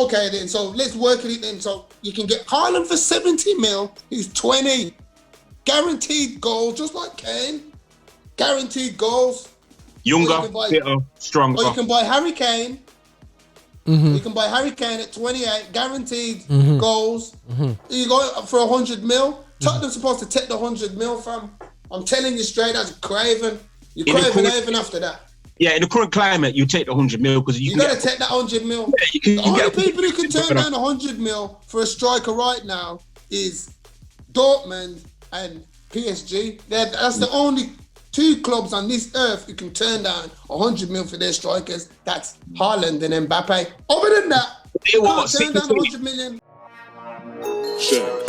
Okay then, so let's work it then. So you can get Haaland for 70 mil. He's 20. Guaranteed goals, just like Kane. Guaranteed goals. Younger, fitter, stronger. Or you can buy Harry Kane. Mm-hmm. You can buy Harry Kane at 28, guaranteed goals. Mm-hmm. You go for 100 mil. Tottenham's supposed to take the 100 mil from. I'm telling you straight, that's craving. You're craving even after that. Yeah, in the current climate, you take the 100 mil because you got to take that 100 mil. Yeah, the only people who can turn down 100 mil for a striker right now is Dortmund and PSG. That's the only two clubs on this earth who can turn down 100 mil for their strikers. That's Haaland and Mbappe. Other than that, you can't turn down 100 million. Sure.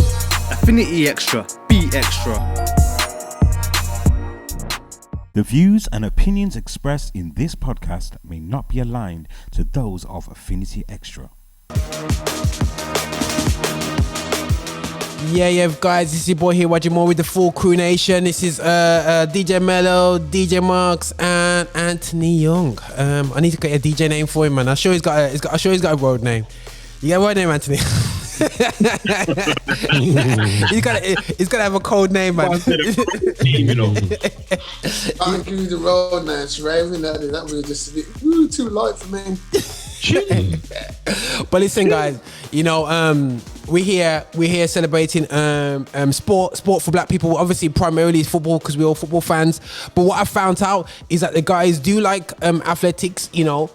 Affinity Extra. Be extra. The views and opinions expressed in this podcast may not be aligned to those of Affinity Extra. Yeah, guys, this is your boy here, Roger Moore with the full crew nation. This is DJ Mello, DJ Marx, and Anthony Young. I need to get a DJ name for him, man. I'm sure he's got a road name. You got a road name, Anthony? he's got to have a code name, man. I'll give you the road name, Raven. That was just a bit too light for me. But listen, guys, you know, we're here celebrating sport for black people. Obviously, primarily football because we're all football fans. But what I found out is that the guys do like athletics. You know,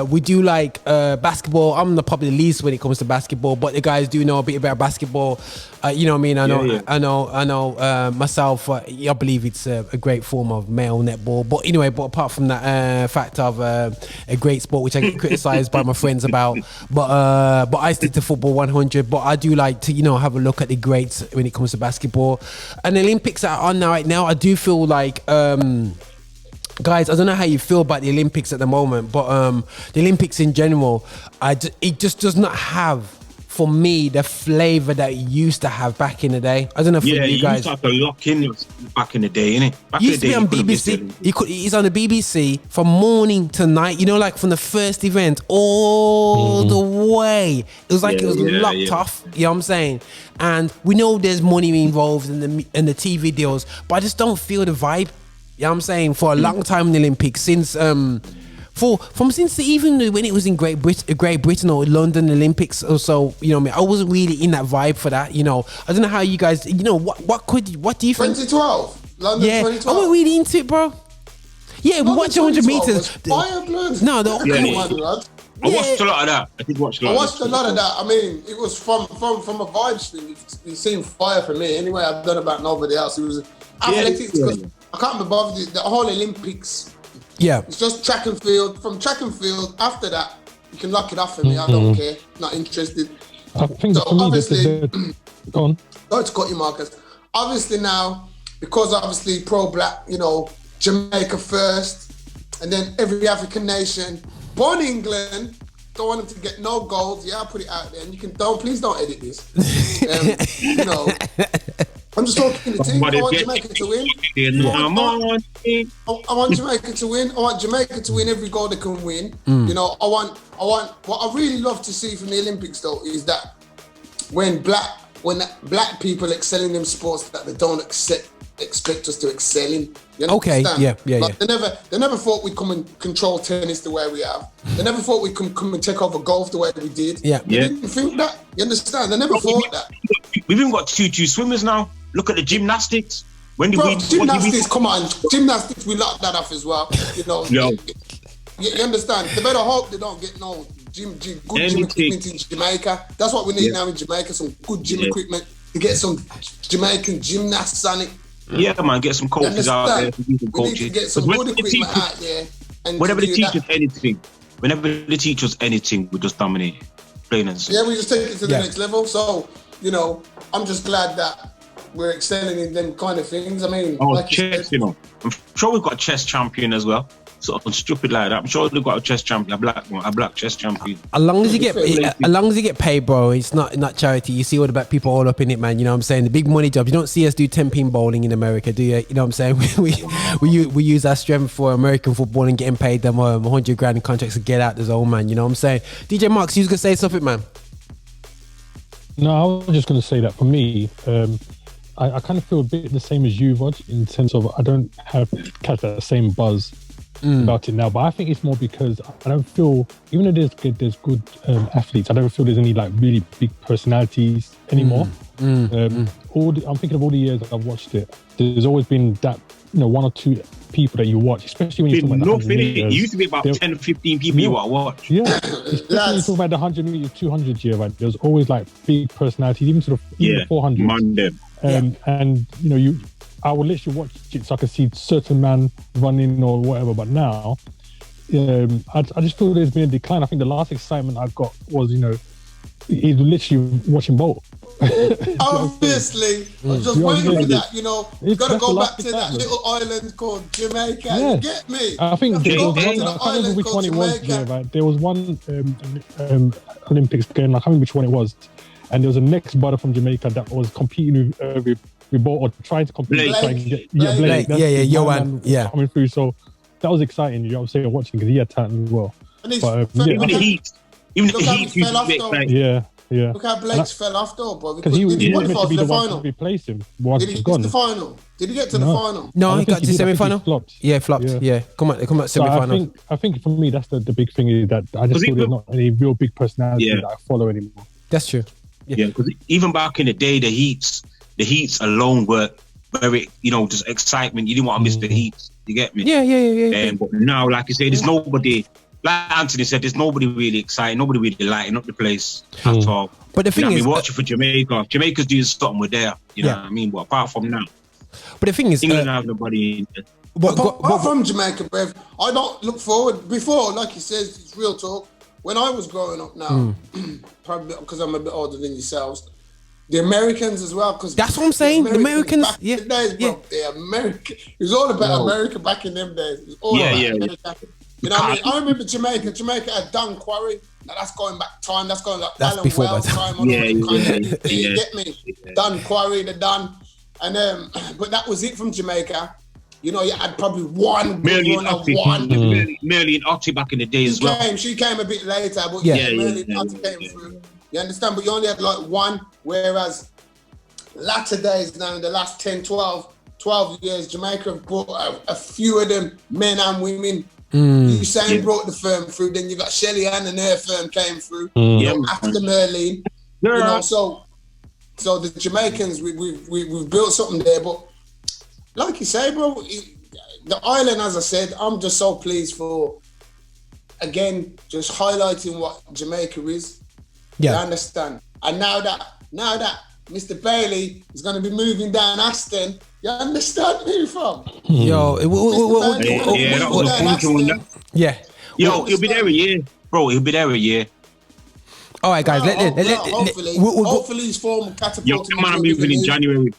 we do like basketball. I'm probably the least when it comes to basketball, but the guys do know a bit about basketball. You know what I mean? I know myself. I believe it's a great form of male netball. But anyway, but apart from that fact of a great sport, which I get criticised by my friends about, but I stick to football 100. But I do like to, you know, have a look at the greats when it comes to basketball. And the Olympics are on right now. I do feel like, guys, I don't know how you feel about the Olympics at the moment, but the Olympics in general, it just does not have, for me, the flavour that it used to have back in the day. I don't know if you guys... Yeah, used to have to lock in back in the day, innit? Back used to be on BBC. He's on the BBC from morning to night. You know, like from the first event all the way. It was like it was locked off. You know what I'm saying? And we know there's money involved in the TV deals, but I just don't feel the vibe. You know what I'm saying? For a long time in the Olympics, since even when it was in Great Britain or London Olympics or so, you know what I mean, I wasn't really in that vibe for that, you know. I don't know how you guys, you know, what do you think? 2012, London 2012. I went really into it, bro. Yeah, we watched 100 meters. Fire blood. No, I watched a lot of that. I did watch a lot. I watched a lot of that. I mean, it was from a vibe stream. It seemed fire for me. Anyway, I don't know about nobody else. It was athletics. I can't remember the whole Olympics. Yeah, it's just track and field. From track and field, after that, you can lock it off for me. I don't care. Not interested. I think so for me, obviously, go on. Sorry to cut you, Marcus. Obviously now, because obviously pro-black, you know, Jamaica first, and then every African nation, born England, don't want them to get no gold. Yeah, I'll put it out there, and please don't edit this. You know. I'm just talking to the team. I want Jamaica to win. I want Jamaica to win. I want Jamaica to win every goal they can win. You know, I want. What I really love to see from the Olympics though is that when black people excel in them sports that they don't expect us to excel in. You okay. Yeah. Like, They never thought we'd come and control tennis the way we have. They never thought we'd come and take over golf the way we did. Yeah. They didn't think that. You understand? They never thought that. We've even got two swimmers now. Look at the gymnastics. Gymnastics, come on. Gymnastics, we locked that off as well. You know, you understand? They better hope they don't get no good gym equipment in Jamaica. That's what we need now in Jamaica, some good gym equipment to get some Jamaican gymnasts on it. Yeah, man, get some coaches out there. We need to get some good equipment out there. And whenever they teach us anything, we just dominate. Plain and simple. Yeah, we just take it to the next level. So, you know, I'm just glad that we're excelling in them kind of things. I mean, like chess, you know. I'm sure we've got a chess champion as well. sort of stupid like that. I'm sure they've got a chess champion, a black chess champion. As long as you get paid, bro, it's not charity. You see all the black people all up in it, man. You know what I'm saying? The big money jobs. You don't see us do 10-pin bowling in America, do you? You know what I'm saying? We use our strength for American football and getting paid them 100 grand in contracts to get out the zone, man. You know what I'm saying? DJ Marx, you was gonna say something, man? No, I was just going to say that for me, I kind of feel a bit the same as you, Rod, in the sense of I don't catch that same buzz about it now. But I think it's more because I don't feel, even though there's good athletes, I don't feel there's any like really big personalities anymore. I'm thinking of all the years that I've watched it. There's always been that, one or two people that you watch, especially when you're talking about the 100 meters. It used to be about 10, 15 people you watch. Yeah, especially when you talk about the 100 meters, 200 year, right? There's always like big personalities, even to the 400. And I would literally watch it so I could see certain man running or whatever. But now, I just feel there's been a decline. I think the last excitement I got was, literally watching Bolt. Obviously, I was just waiting for that. You've got to go back to that little island called Jamaica. Yeah. You get me? I think there was one. I can't remember which one it was. Yeah, right. There was one Olympics game. I can't remember which one it was, and there was a next brother from Jamaica that was competing with Bolt or trying to compete. Blake. Johan. Yeah, coming through. So that was exciting. You know what I'm saying? Watching because he had talent as well. And even the heat. Yeah. Look how Blake's fell off though, bro. Because he was meant to be the final. one to replace him. Did he get to the final? Did he get to the final? No, he got to semi-final. Flopped. Yeah, flopped. Yeah, come on, semi-final. I think for me that's the big thing is that I just feel there's not any real big personality that I follow anymore. That's true. Yeah, because even back in the day, the heats alone were very, just excitement. You didn't want to miss the heats. You get me? Yeah. But now, like you say, there's nobody. Like Anthony said, there's nobody really excited, nobody really lighting up the place at all. But the thing is, watching for Jamaica. Jamaica's doing something with there. You know what I mean? But apart from now, but the thing is, England have nobody. Apart from Jamaica, Bev, I don't look forward. Before, like you said, it's real talk. When I was growing up now, probably because I'm a bit older than yourselves, the Americans as well. Because that's what I'm saying. The Americans, back in the days, bro, the American. It was all about America back in them days. It was all about America. You know what I mean? I remember Jamaica. Jamaica had Dan Quarry. Now that's going back time. That's going like that's Alan before Wells time. You get me? Dan Quarry, the Dan. And but that was it from Jamaica. You had probably one good run of one. Merely and Otti back in the day as well. She came a bit later, but Merely and Otti came through. You understand? But you only had like one, whereas latter days now, in the last 10, 12 years, Jamaica have brought a few of them, men and women. Usain brought the firm through, then you got Shelly Ann and her firm came through after Merlin. So the Jamaicans, we've built something there, but like you say, bro, the island, as I said, I'm just so pleased for, again, just highlighting what Jamaica is. You understand? And now that Mr. Bailey is going to be moving down Aston, you understand me from? Yo, he'll be there a year, bro. He'll be there a year. All right, guys. Hopefully his form catapulted. I'm moving in January.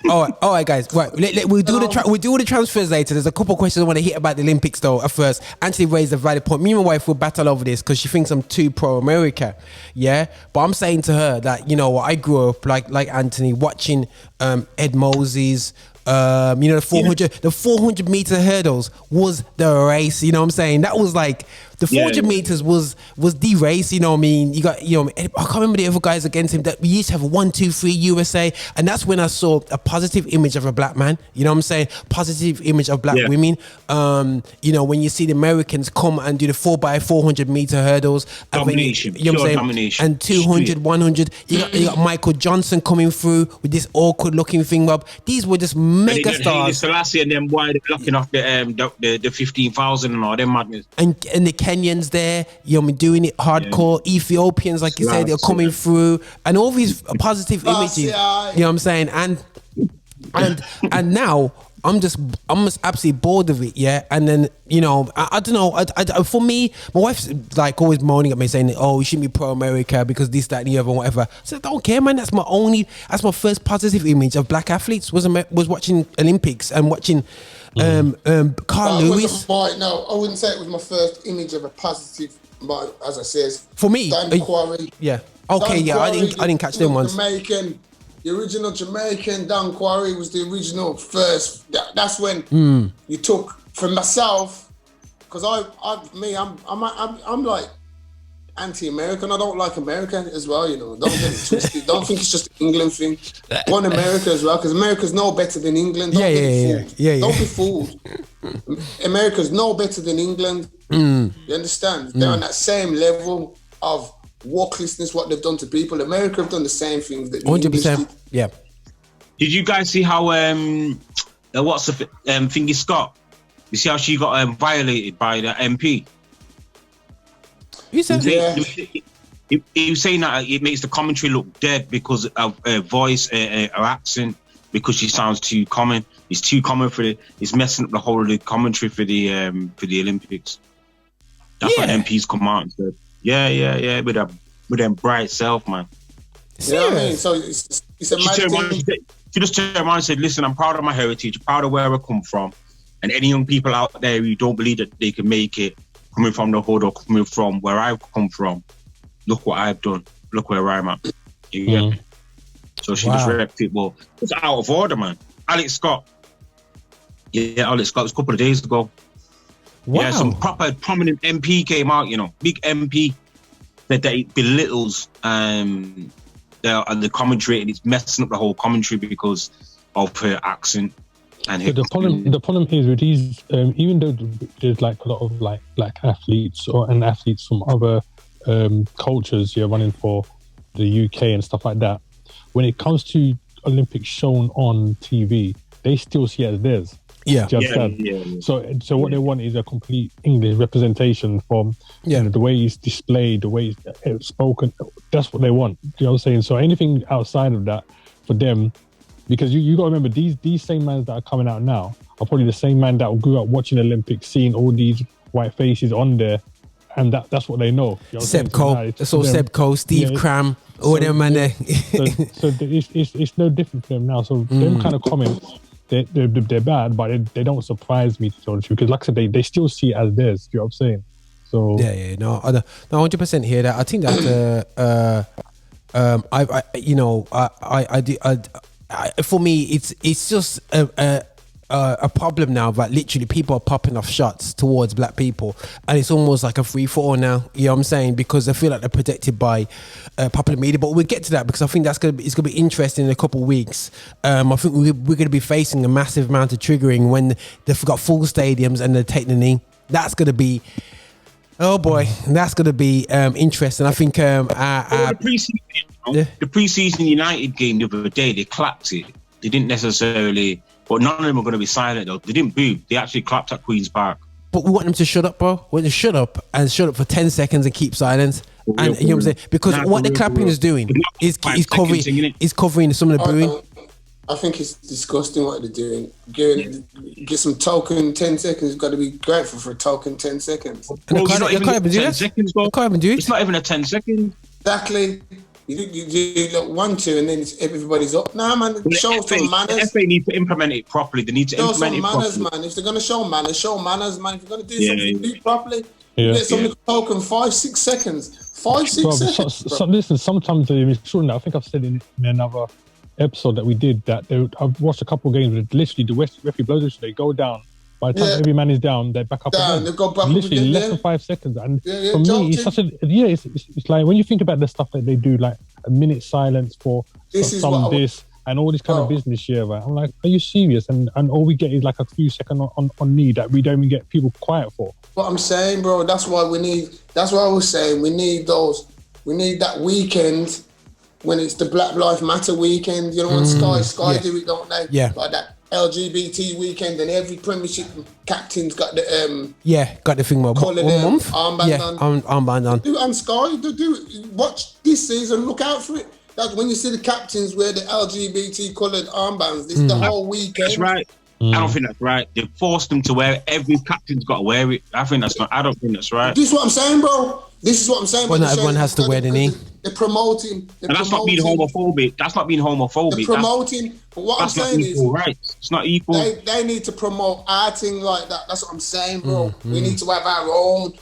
All right, guys. Right, we'll do the transfers later. There's a couple of questions I want to hit about the Olympics though. At first, Anthony raised a valid point. Me and my wife will battle over this because she thinks I'm too pro America. Yeah, but I'm saying to her that I grew up like Anthony watching Ed Moses. The 400 meter hurdles was the race. You know what I'm saying? That was like the 400 meters was the race. You know what I mean? You got I can't remember the other guys against him. That we used to have 1, 2, 3 USA, and that's when I saw a positive image of a black man. You know what I'm saying? Positive image of black women. When you see the Americans come and do the 4x400 meter hurdles, domination, you know what I'm saying? Domination. And 200, 100. You got Michael Johnson coming through with this awkward looking thing up. These were just mega stars. Selassie and them boy blocking off the 15,000 and all them madness. And the Kenyans there, doing it hardcore. Ethiopians, like you said, they're coming through, and all these positive images. You know what I'm saying? And now I'm just absolutely bored of it, yeah. And then you know, I don't know. I for me, my wife's like always moaning at me saying, "Oh, you shouldn't be pro-America because this, that, and the other, and whatever." So I don't care, man. That's my first positive image of black athletes was watching Olympics and watching Carl Lewis. No, I wouldn't say it was my first image of a positive. But as I says, for me, Dan Quarry. Yeah. Okay. Dan yeah. Quarry, I didn't catch them ones. The original Jamaican Dan Quarry was the original first. That's when you took from myself, because I'm like anti-American. I don't like America as well. You know, don't get it twisted. Don't think it's just an England thing. Want America as well, because America's no better than England. Don't be fooled. America's no better than England. You understand? They're on that same level of worklessness, what they've done to people. America have done the same thing that 100%. Yeah. Did you guys see how what's the thingy Scott? You see how she got violated by the MP? You said he was saying that it makes the commentary look dead because of her voice, her accent, because she sounds too common. It's too common for it's messing up the whole of the commentary for the Olympics. That's what MPs come out and said. Yeah, with them bright self, man. You know what I mean? So it's a she just turned around and said, "Listen, I'm proud of my heritage, proud of where I come from, and any young people out there who don't believe that they can make it, coming from the hood or coming from where I've come from, look what I've done. Look where I'm at." Yeah. So she just wrecked it. Well, it's out of order, man. Alex Scott. Yeah, Alex Scott. It was a couple of days ago. Wow. Yeah, some proper prominent MP came out, you know, big MP that it belittles the commentary, and it's messing up the whole commentary because of her accent. And the problem is with these, even though there's like a lot of like black athletes and athletes from other cultures, running for the UK and stuff like that, when it comes to Olympics shown on TV, they still see it as theirs. Yeah. So what they want is a complete English representation from the way it's displayed, the way it's spoken. That's what they want. You know what I'm saying? So anything outside of that for them, because you got to remember these same men that are coming out now are probably the same man that grew up watching the Olympics, seeing all these white faces on there, and that's what they know. You know Seb Cole, Seb Cole, Steve Cram, all them man there. so it's no different for them now. So them kind of comments. They're bad, but they don't surprise me, to tell the truth, because like I said, they still see it as theirs. You know what I'm saying? So no, 100% hear that. I think that for me, it's just a problem now that literally people are popping off shots towards black people, and it's almost like a free for all now. You know what I'm saying? Because they feel like they're protected by popular media. But we'll get to that, because I think it's gonna be interesting in a couple of weeks. I think we're going to be facing a massive amount of triggering when they've got full stadiums and they're taking the knee. That's going to be, oh boy, that's going to be interesting. I think the pre-season United game the other day, they clapped it. They didn't necessarily. But none of them are going to be silent, though. They didn't boo. They actually clapped at Queen's Park. But we want them to shut up, bro. We want them to shut up for 10 seconds and keep silence. And you know what I'm saying? Because what the clapping is doing is covering some of the booing. I think it's disgusting what they're doing. Get some token 10 seconds. You've got to be grateful for a token 10 seconds. And you can't even do that. You can't even do it. It's not even a 10 seconds. Exactly. You do look 1, 2, and then everybody's up. Nah, man, show some manners. The FA need to implement it properly. They need to implement it properly. Show some manners, man. If they're going to show manners, man. If you're going to do something, do it properly. Get something token 5, 6 seconds. 5, 6 seconds. Listen, sometimes I think I've said in another episode that we did that I've watched a couple of games where literally the referee blows it, they go down. By the time every man is down, they're back up again. They go back literally again, less than 5 seconds. And for me, it's such it's like when you think about the stuff that they do, like a minute silence for and all this kind of business here, right? I'm like, are you serious? And all we get is like a few seconds on knee that we don't even get people quiet for. What I'm saying, bro, that's why I was saying we need that weekend when it's the Black Lives Matter weekend, you know, on Sky do it, don't they? Yeah. Like that LGBT weekend, and every Premiership captain's got the got the thing about 1 month armband on. Armband on. Do it on Sky. Do watch this season. Look out for it. That's when you see the captains wear the LGBT coloured armbands. This the whole weekend. That's right. I don't think that's right. They forced them to wear it. Every captain's got to wear it. I don't think that's right. This is what I'm saying, bro. This is what I'm saying. Well, not everyone has to wear the knee. They're promoting. And that's not being homophobic. That's not being homophobic. They're promoting. But what I'm saying is, rights. It's not equal. They need to promote our thing like that. That's what I'm saying, bro. We need to have our own.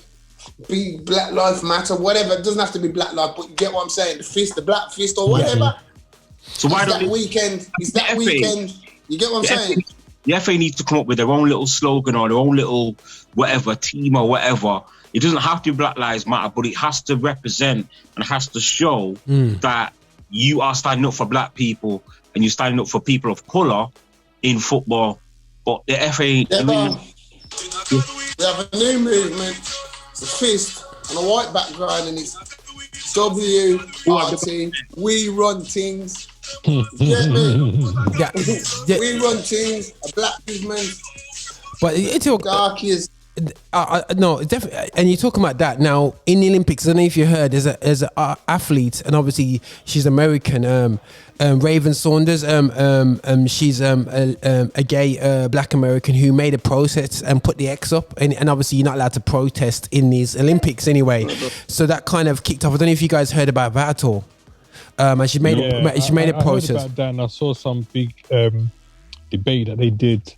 Be Black Lives Matter, whatever. It doesn't have to be Black Lives, but you get what I'm saying. The fist, the Black Fist, or whatever. So why don't weekend? It's that weekend. You get what I'm saying? The FA needs to come up with their own little slogan or their own little whatever team or whatever. It doesn't have to be Black Lives Matter, but it has to represent and has to show that you are standing up for black people and you're standing up for people of colour in football. But the FA... we have a new movement. It's a fist on a white background and it's WRT. We run things. Get me? We run things. A black movement. But it's all dark is. No, definitely. And you're talking about that now in the Olympics. I don't know if you heard. There's an athlete, and obviously she's American. Raven Saunders. She's a gay black American who made a protest and put the X up. And obviously you're not allowed to protest in these Olympics anyway. So that kind of kicked off. I don't know if you guys heard about that at all. And she made a protest. I heard about that, and I saw some big debate that they did.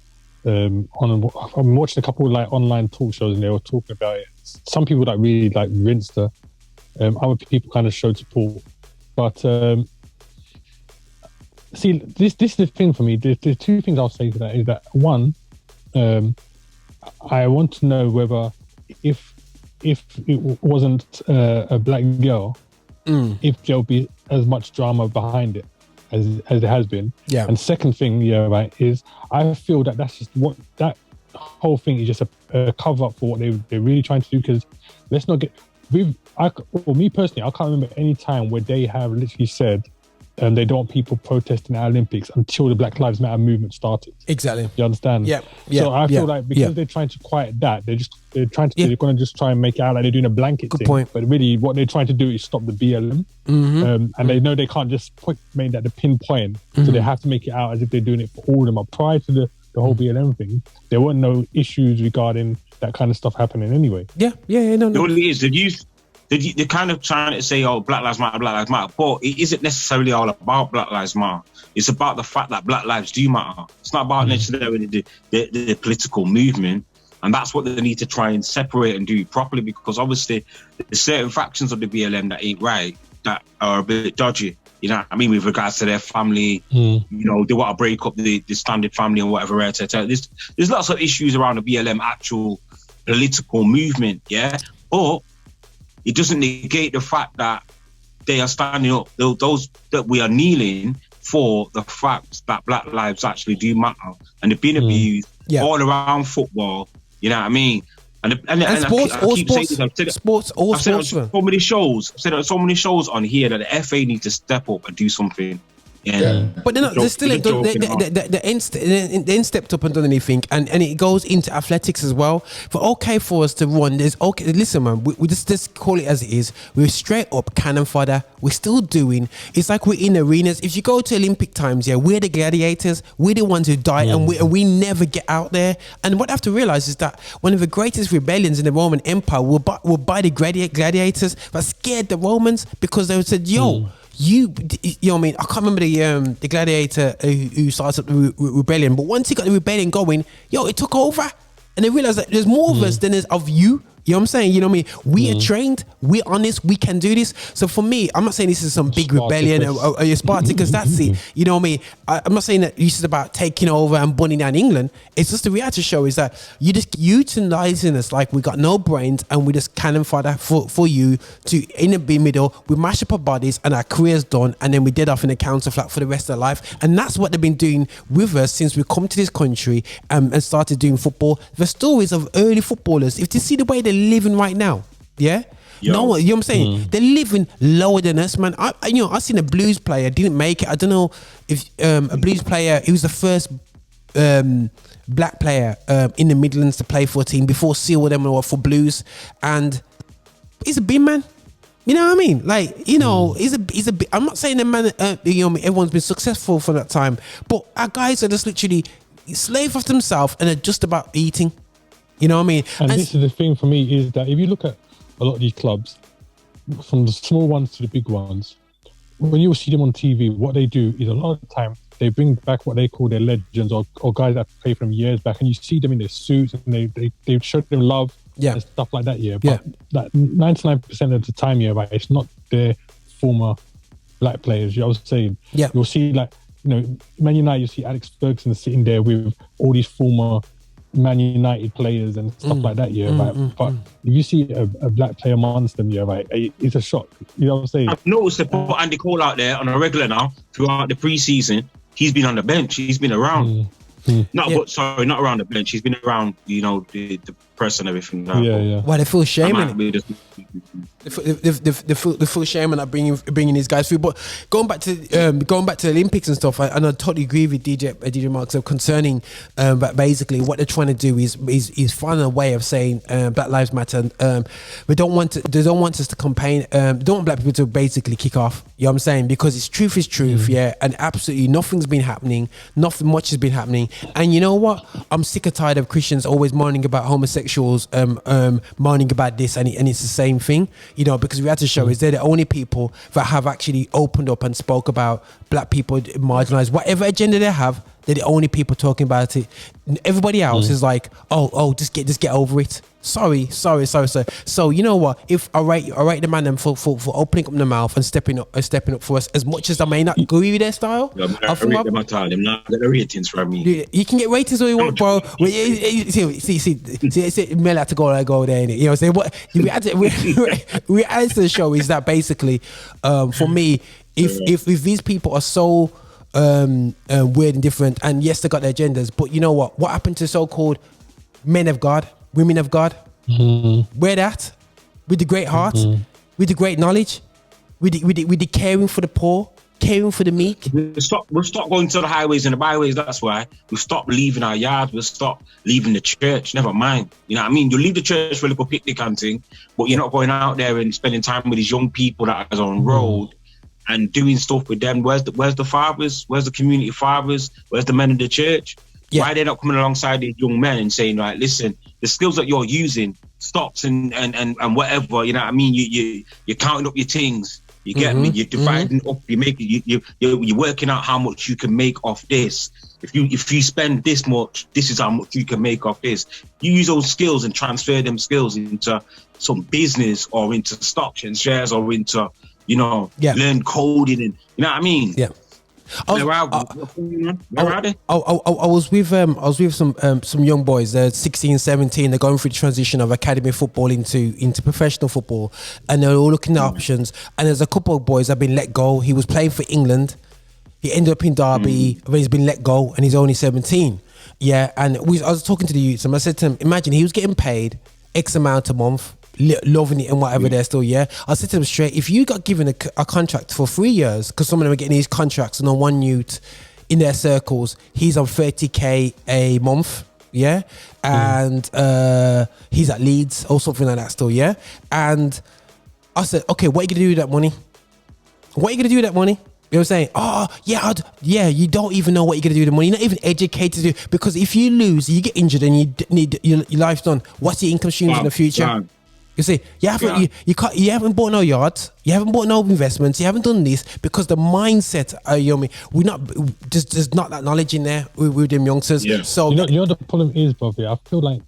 I'm watching a couple of like online talk shows, and they were talking about it. Some people that really like rinsed her. Other people kind of showed support, but see, this is the thing for me. The two things I'll say to that is that one, I want to know whether if it wasn't a black girl, if there'll be as much drama behind it as there has been. Yeah. And second thing, right, is I feel that that's just what that whole thing is just a cover up for what they're really trying to do. Because let's not get me personally, I can't remember any time where they have literally said they don't want people protesting at Olympics until the Black Lives Matter movement started. Exactly. You understand? Yeah. So I feel like because they're trying to quiet that, they're going to just try and make it out like they're doing a blanket thing. Point. But really, what they're trying to do is stop the BLM, and they know they can't just make that the pinpoint, so they have to make it out as if they're doing it for all of them. But prior to the whole BLM thing, there weren't no issues regarding that kind of stuff happening anyway. No. The only is they're kind of trying to say, oh, Black Lives Matter, but it isn't necessarily all about Black Lives Matter. It's about the fact that Black lives do matter. It's not about necessarily the political movement. And that's what they need to try and separate and do properly, because obviously there's certain factions of the BLM that ain't right, that are a bit dodgy. You know what I mean? With regards to their family, you know, they want to break up the standard family and whatever. There's lots of issues around the BLM actual political movement, yeah? But it doesn't negate the fact that they are standing up, those that we are kneeling for the fact that Black lives actually do matter. And they've been abused all around football, you know what I mean? And sports, all sports. I've said on so many shows on here that the FA needs to step up and do something. Yeah. But they're still the end stepped up and done anything, and it goes into athletics as well. But okay for us to run, listen, man, we just call it as it is. We're straight up cannon fodder. We're still doing. It's like we're in arenas. If you go to Olympic times, we're the gladiators. We're the ones who die, and we never get out there. And what I have to realize is that one of the greatest rebellions in the Roman Empire were by the gladiators that scared the Romans, because they said, "Yo." You know what I mean? I can't remember the gladiator who started up the rebellion, but once he got the rebellion going, it took over, and they realized that there's more of us than there's of you. You know what I'm saying? You know what I mean? We are trained, we're honest, we can do this. So for me, I'm not saying this is some big rebellion or Spartacus, that's it. You know what I mean? I'm not saying that this is about taking over and burning down England. It's just the reality show is that you just utilizing us like we got no brains, and we just cannon fodder for you to, in the middle, we mash up our bodies and our career's done, and then we dead off in a council flat for the rest of our life. And that's what they've been doing with us since we come to this country and started doing football. The stories of early footballers, if you see the way they're living right now, no one, you know what I'm saying? They're living lower than us, man. I seen a blues player didn't make it. I don't know if a blues player, he was the first black player in the Midlands to play for a team before Seal them or for blues, and he's a bin man. You know what I mean? Like, you know, he's a. I'm not saying the man. Everyone's been successful for that time, but our guys are just literally slave of themselves and are just about eating. You know what I mean? And this is the thing for me is that if you look at a lot of these clubs, from the small ones to the big ones, when you see them on TV, what they do is a lot of the time they bring back what they call their legends or guys that played for them years back, and you see them in their suits and they show them love and stuff like that. But that 99% of the time, right, it's not their former black players. I was saying, you'll see like, Man United, you see Alex Ferguson sitting there with all these former Man United players and stuff like that, right? But if you see a black player amongst them, right, it's a shock. You know what I'm saying? I've noticed they put Andy Cole out there on a regular now throughout the pre-season. He's been on the bench. He's been around. Not around the bench. He's been around, the press and everything. Well, they feel shame in it. They feel shame in not bringing these guys through. But going back to the Olympics and stuff, and I totally agree with DJ Marx concerning, but basically what they're trying to do is find a way of saying Black Lives Matter. They don't want us to campaign. They don't want black people to basically kick off. You know what I'm saying? Because it's truth is truth, and absolutely nothing's been happening. Nothing much has been happening. And you know what? I'm sick and tired of Christians always moaning about homosexuals, moaning about this, and it's the same thing. Because we had to show is they're the only people that have actually opened up and spoke about black people marginalized. Whatever agenda they have, they're the only people talking about it. Everybody else is like, just get over it. Sorry. So you know what? If I rate the man them for opening up the mouth and stepping up for us, as much as I may not agree with their style. I rate them at all. They're not getting ratings from me. You can get ratings all you want, bro. See, Mello had to go there. You know what I'm saying? What we add to the show is that basically, for me, if these people are so weird and different, and yes, they got their agendas, but you know what happened to so-called men of God, women of God? Where that? With the great heart, with the great knowledge, with the caring for the poor, caring for the meek. We'll stop going to the highways and the byways. That's why we'll stop leaving our yards. We'll stop leaving the church. Never mind. You know what I mean? You leave the church for a little picnic and thing, but you're not going out there and spending time with these young people that are on road and doing stuff with them. Where's the fathers? Where's the community fathers? Where's the men in the church? Why are they not coming alongside these young men and saying, right, listen, the skills that you're using, stops and whatever, you know what I mean? You're counting up your things. You get me? You're dividing up. You're working out how much you can make off this. If you spend this much, this is how much you can make off this. You use those skills and transfer them skills into some business or into stocks and shares or into, learn coding and you know what I mean? Yeah. I was with some young boys. They're 16, 17. They're going through the transition of academy football into professional football, and they're all looking at options. And there's a couple of boys that have been let go. He was playing for England. He ended up in Derby, but he's been let go, and he's only 17. Yeah, and I was talking to the youths, and I said to him, imagine he was getting paid X amount a month, loving it and whatever they're still, I said to them straight, if you got given a contract for 3 years, because some of them are getting these contracts, and on one youth in their circles, he's on 30k a month, and he's at Leeds or something like that still, and I said, okay, what are you gonna do with that money? What are you gonna do with that money? You know what I'm saying? You don't even know what you're going to do with the money. You're not even educated to do, because if you lose, you get injured and you need your life's done. What's your income streams in the future? You see, you haven't bought no yards, you haven't bought no investments, you haven't done this because the mindset, there's not that knowledge in there with them youngsters. Yeah. So the problem is, Bobby, I feel like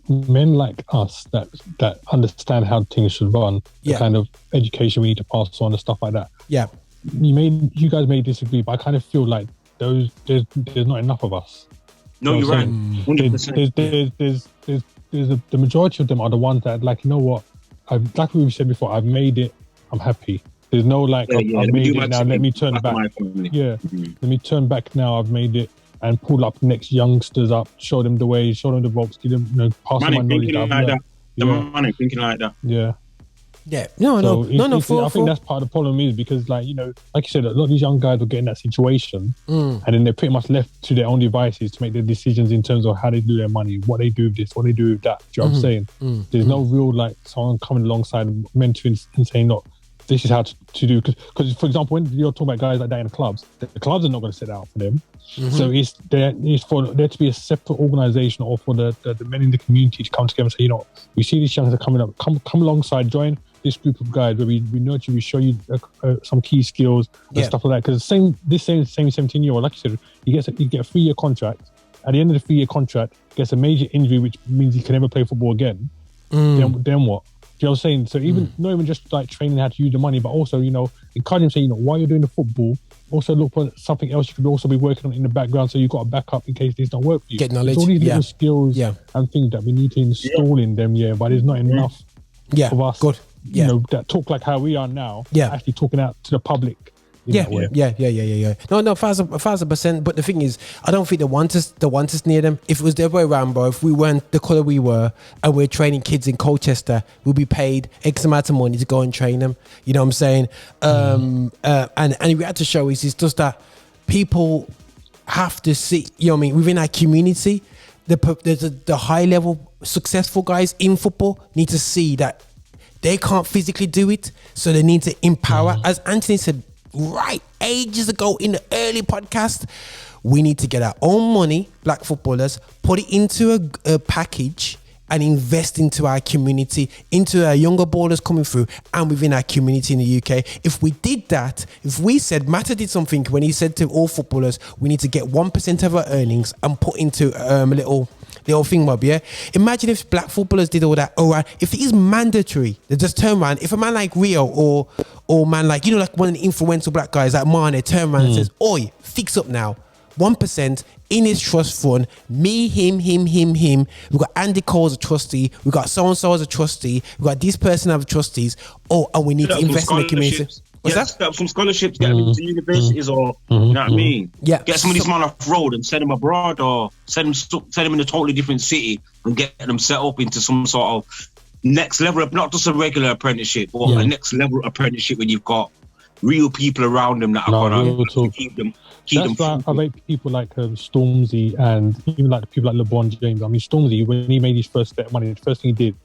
men like us that understand how things should run, the kind of education we need to pass on and stuff like that. Yeah, you guys may disagree, but I kind of feel like there's not enough of us. No, you're right. 100%. The majority of them are the ones that, like, you know what, like we said before, I've made it, I'm happy. There's no like, I've made it now, let me turn back. Let me turn back now, I've made it, and pull up next youngsters up, show them the way, show them the ropes, give them, pass them my knowledge. Thinking like that. Yeah. Yeah, no. I think that's part of the problem is because, like you said, a lot of these young guys will get in that situation, and then they're pretty much left to their own devices to make their decisions in terms of how they do their money, what they do with this, what they do with that. Do you know what I'm saying? There's no real, like, someone coming alongside, mentoring and saying, look, this is how to do. Because for example, when you're talking about guys like that in the clubs are not going to set out for them. So it's for there to be a separate organisation, or for the men in the community to come together and say, you know, we see these youngsters coming up, come alongside, join this group of guys where we nurture, we show you some key skills and stuff like that. Because this same 17-year-old, like you said, you get a 3-year contract. At the end of the 3-year contract, gets a major injury, which means he can never play football again. Then what? Do you know what I'm saying? So not even just like training how to use the money, but also, you know, encourage him, say, you know, while you're doing the football, also look for something else you could also be working on in the background, so you've got a backup in case this don't work for you. Get knowledge. There's all these little skills and things that we need to install in them, but there's not enough of us, you know, that talk like how we are now, actually talking out to the public. Yeah. No, 1,000%. But the thing is, I don't think they want us near them. If it was the other way around, bro, if we weren't the colour we were and we're training kids in Colchester, we'll be paid X amount of money to go and train them. You know what I'm saying? And we had to show is just that people have to see, you know what I mean, within our community, the high level successful guys in football need to see that they can't physically do it, so they need to empower. As Anthony said right ages ago in the early podcast, we need to get our own money, black footballers, put it into a package and invest into our community, into our younger ballers coming through and within our community in the UK. If we did that, if we said, Matter did something when he said to all footballers, we need to get 1% of our earnings and put into a little thing, mob, Imagine if black footballers did all that. All right, if it is mandatory, they just turn around. If a man like Rio or man like, you know, like one of the influential black guys like Mane turn around and says, oi, fix up now. 1% in his trust fund, me, him. We've got Andy Cole as a trustee. We've got so-and-so as a trustee. We've got this person as trustees. Oh, and we need to invest in the community. What's that? Set up some scholarships, get them into universities, or you know what I mean? Yeah. Get some of these men off road and send them abroad, or send them in a totally different city and get them set up into some sort of next level, not just a regular apprenticeship, but a next level apprenticeship when you've got real people around them that are going to keep them. That's why I rate people like Stormzy, and even like people like LeBron James. I mean, Stormzy, when he made his first step money, the first thing he did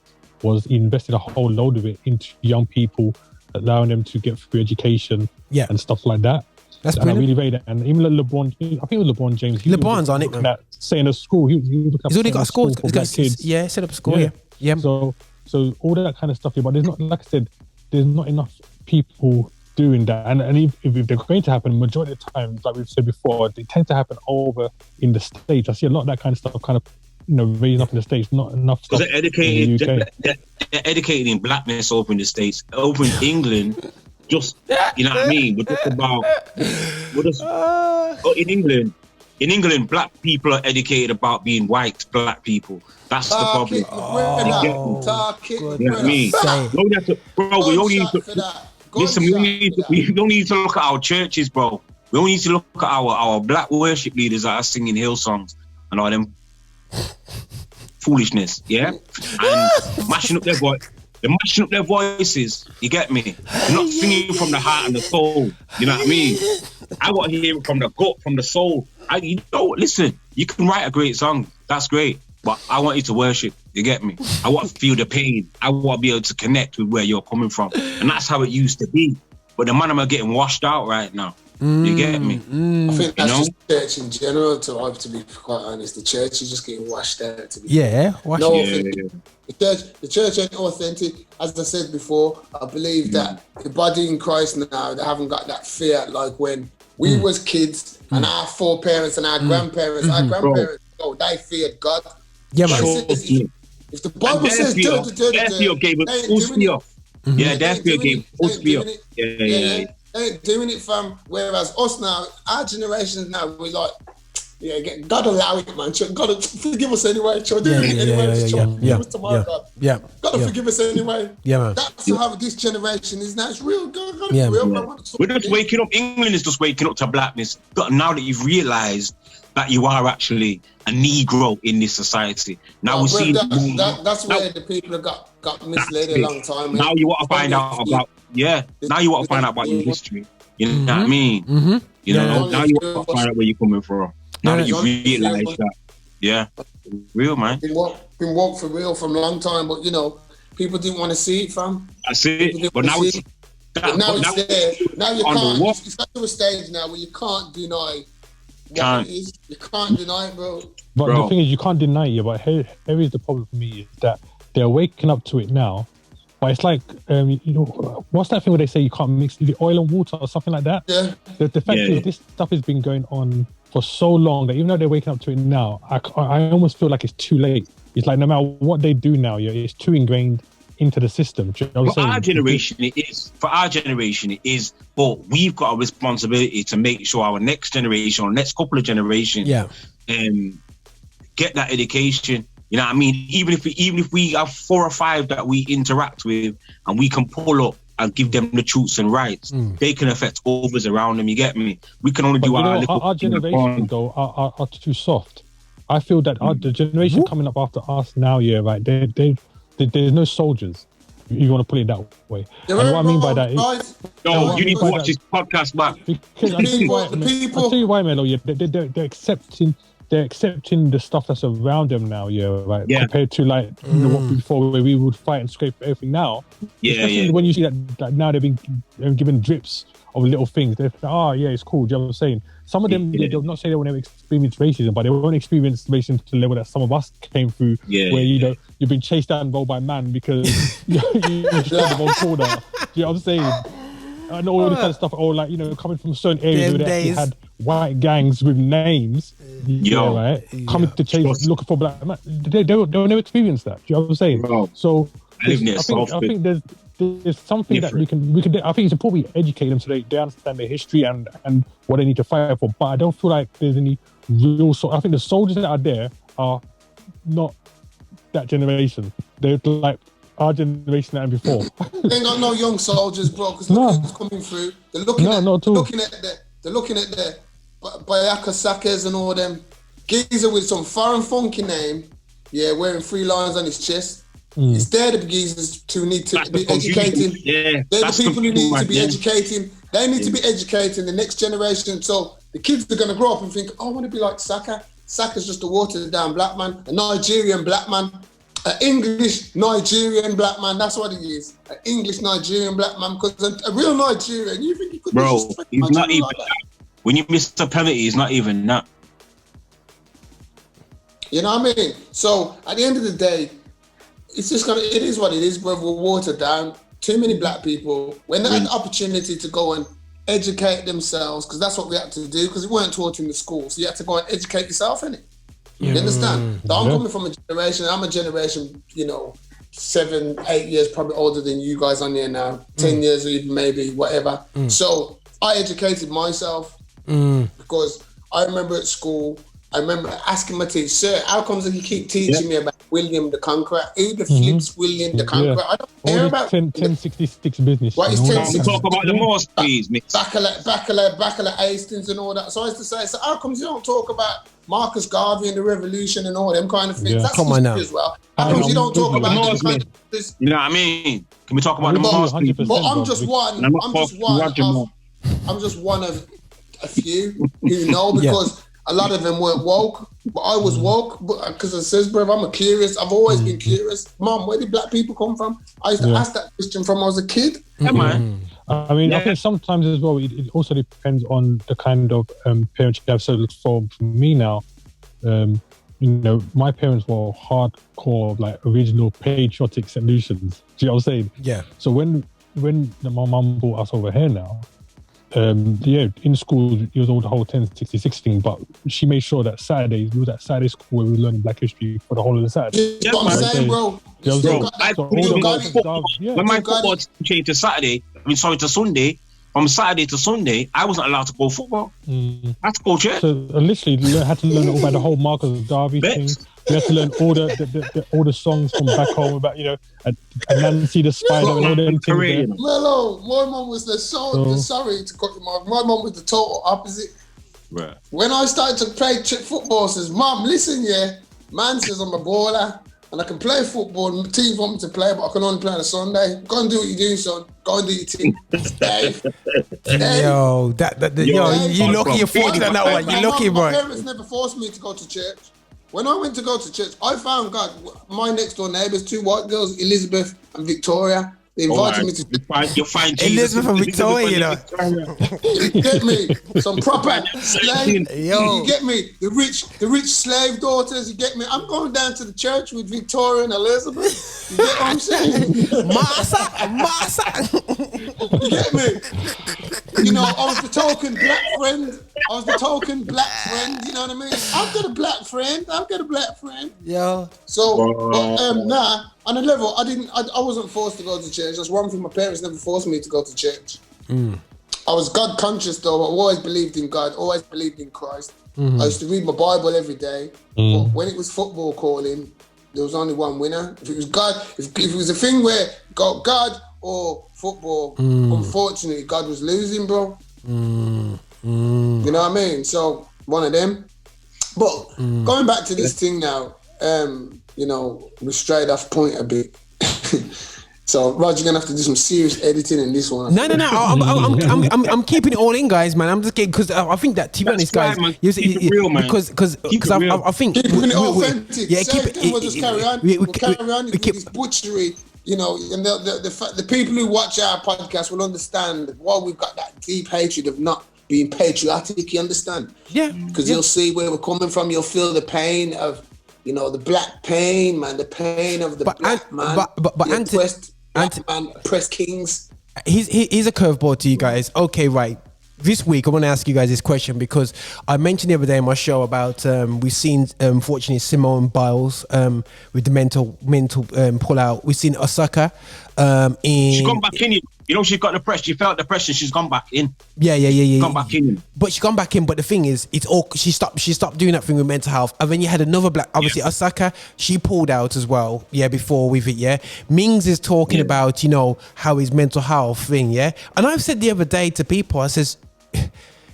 was he invested a whole load of it into young people, allowing them to get free education and stuff like that. That's and brilliant. I really rate that. And even like LeBron, I think it was LeBron James. LeBron's on it, man. Saying a school, he's already got a school. He's got kids. Yeah, set up a school. Yeah. So all that kind of stuff. But there's not, like I said, there's not enough people doing that. And if they're going to happen, majority of the time, like we've said before, they tend to happen over in the States. I see a lot of that kind of stuff kind of, you know, raising up in the States, not enough stuff they're educated, in the UK. They're educated in blackness over in the States. Over in England, just, you know what I mean? In England, black people are educated about being white black people. That's the problem. You know what I mean? We only need to look at our churches, bro. We only need to look at our black worship leaders that are singing Hillsongs and all them foolishness, and mashing up their voice. They're mashing up their voices. You get me? They're not singing from the heart and the soul. You know what I mean? I want to hear it from the gut, from the soul. Listen, you can write a great song. That's great. But I want you to worship. You get me? I want to feel the pain. I want to be able to connect with where you're coming from. And that's how it used to be. But the man are getting washed out right now. You get me? I think that's just church in general, to be quite honest. The church is just getting washed out. The church ain't authentic. As I said before, I believe that the body in Christ now, they haven't got that fear like when we was kids and our foreparents and our grandparents, they feared God. Yeah, man. If the Bible says their fear gave us full fear. Yeah, their fear gave us fear. Yeah. They ain't doing it, fam. Whereas us now, our generations now, we're like, God allow it, man. God forgive us anyway. God forgive us anyway. Yeah, man. That's how this generation is now. It's real. God, real. Man. We're just waking up. England is just waking up to blackness. Now that you've realised that you are actually a Negro in this society. Now that's where the people have got misled a long time. Now you want to find out about now you want to find out about your history. You know what I mean? You know, now you want to find out where you're coming from. Now that you realise that, real, man. Been woke for real from a long time, but you know, people didn't want to see it, fam. That's it. But now But now it's there. Now you can't. What? It's got to a stage now where you can't deny what it is. You can't deny it, bro. But the thing is, you can't deny it. But here is the problem for me, is that they're waking up to it now. But it's like, what's that thing where they say you can't mix the oil and water or something like that? Yeah. The fact is, this stuff has been going on for so long that even though they're waking up to it now, I almost feel like it's too late. It's like no matter what they do now, it's too ingrained into the system. Do you know what I'm saying? For our generation, it is. But we've got a responsibility to make sure our next generation, or next couple of generations, get that education. You know what I mean? Even if we have 4 or 5 that we interact with, and we can pull up and give them the truths and rights, they can affect others around them. You get me? We can only do our generation though are too soft. I feel that the generation coming up after us now, right? There's no soldiers. If you want to put it that way. And what I mean by that is, you need to watch this podcast back. Because I'll tell you why, Mello. They're accepting the stuff that's around them now, right? Yeah. Compared to like what before, where we would fight and scrape everything now. Especially when you see that now they've been given drips of little things. They're like, it's cool. Do you know what I'm saying? Some of them, they'll not say they will never experience racism, but they won't experience racism to the level that some of us came through, where you've been chased down by man because you just the wrong corner. Do you know what I'm saying? And all this kind of stuff, or like, coming from certain areas where they actually had white gangs with names, right? Coming to chase, looking for black man. They'll never experience that. Do you know what I'm saying? Bro, so I think there's something different that we can do. I think it's important we educate them so they understand their history and what they need to fight for. But I don't feel like there's any real. I think the soldiers that are there are not that generation. They're like our generation and before. They ain't got no young soldiers, bro. Because look who's coming through. They're looking at the Bayaka Sakas and all them. Geezer with some foreign funky name, wearing 3 lines on his chest. It's there the geezers who need to be educating. They're the people who need to be educating. They need to be educating the next generation. So the kids are going to grow up and think, I want to be like Saka. Saka's just a watered down black man, a Nigerian black man, an English Nigerian black man. That's what he is. An English Nigerian black man. Because a real Nigerian, you think he could he's not even like that. When you miss a penalty, it's not even that. You know what I mean? So at the end of the day, it is what it is, bro. We're watered down. Too many black people, when they had the opportunity to go and educate themselves, because that's what we had to do, because we weren't taught in the school. So you had to go and educate yourself, innit? You understand? So I'm coming from a generation, 7, 8 years probably older than you guys on here now, 10 years or even maybe, whatever. So I educated myself because I remember at school, I remember asking my teacher, sir, how comes you keep teaching me about William the Conqueror? Who the flips William the Conqueror? I don't care about 1066 business. What is 1066? Talk about the Morse, please, mate. Bacala Hastings and all that. So I used to say, so how comes you don't talk about Marcus Garvey and the Revolution and all them kind of things? That's come on now. As well. How comes you don't talk about them kind of things? You know what I mean? Can we talk about the Morse? But I'm just one of a few who know, because a lot of them weren't woke, but I was woke because it says, bro, I'm curious. I've always been curious. Mom, where did black people come from? I used to ask that question from when I was a kid. Yeah, man. I mean, I think sometimes as well, it also depends on the kind of parents you have. So for me now, my parents were hardcore, like original patriotic solutions. Do you know what I'm saying? Yeah. So when my mum brought us over here now, in school it was all the whole 1066 thing, but she made sure that Saturdays, we was at Saturday school where we were learning Black history for the whole of the Saturday. Yeah, what I'm saying, bro. When my football changed to Sunday, from Saturday to Sunday, I wasn't allowed to go football. I had to go church. So I literally had to learn all about the whole Marcus Garvey thing. We had to learn all the songs from back home about, and Nancy the Spider and all them things. Mello, my mum was sorry to cut you off. My mum was the total opposite. Right. When I started to play football, says, Mum, listen, man says I'm a baller and I can play football. The team want me to play, but I can only play on a Sunday. Go and do what you're doing, son. Go and do your thing. Dave. Yo, you lucky you're fortunate on that one. You lucky, bro. My parents never forced me to go to church. When I went to go to church, I found God. My next door neighbours, 2 white girls, Elizabeth and Victoria. They invited me to. You'll find Jesus Elizabeth from Victoria, you know. You get me? Some proper slave. Yo. You get me? The rich slave daughters. You get me? I'm going down to the church with Victoria and Elizabeth. You get what I'm saying? Massa. You get me? You know, I was the token black friend. You know what I mean? I've got a black friend. Yeah. So, nah. On a level, I wasn't forced to go to church. That's one thing. My parents never forced me to go to church. I was God conscious though. I always believed in God. Always believed in Christ. I used to read my Bible every day. But when it was football calling, there was only one winner. If it was God, if it was a thing where God or football, unfortunately, God was losing, bro. You know what I mean? So one of them. But going back to this thing now, you know, we strayed off point a bit. So Roger, you're gonna have to do some serious editing in this one. No. I'm keeping it all in, guys, man. I'm just kidding because I think that, to be honest, guys, keep it real, man. Because I think keeping it authentic. Yeah, keep it. We'll just carry on. We'll carry on with this butchery. You know, and the people who watch our podcast will understand why we've got that deep hatred of not being patriotic. You understand? Yeah. Because you'll see where we're coming from. You'll feel the pain of, you know, the black pain, man. The pain of the black man. Oppressed kings. Here's a curveball to you guys. Okay, right. This week, I want to ask you guys this question because I mentioned the other day in my show about we've seen, unfortunately, Simone Biles with the mental pull-out. We've seen Osaka She's gone back in. You know, she's got the pressure. She felt the pressure. She's gone back in. Yeah. Gone back in. But she's gone back in. But the thing is, it's all she stopped doing that thing with mental health. And then you had another black, obviously Osaka. She pulled out as well. Yeah, before with it. Yeah, Mings is talking about, you know, how his mental health thing. Yeah, and I've said the other day to people, I says,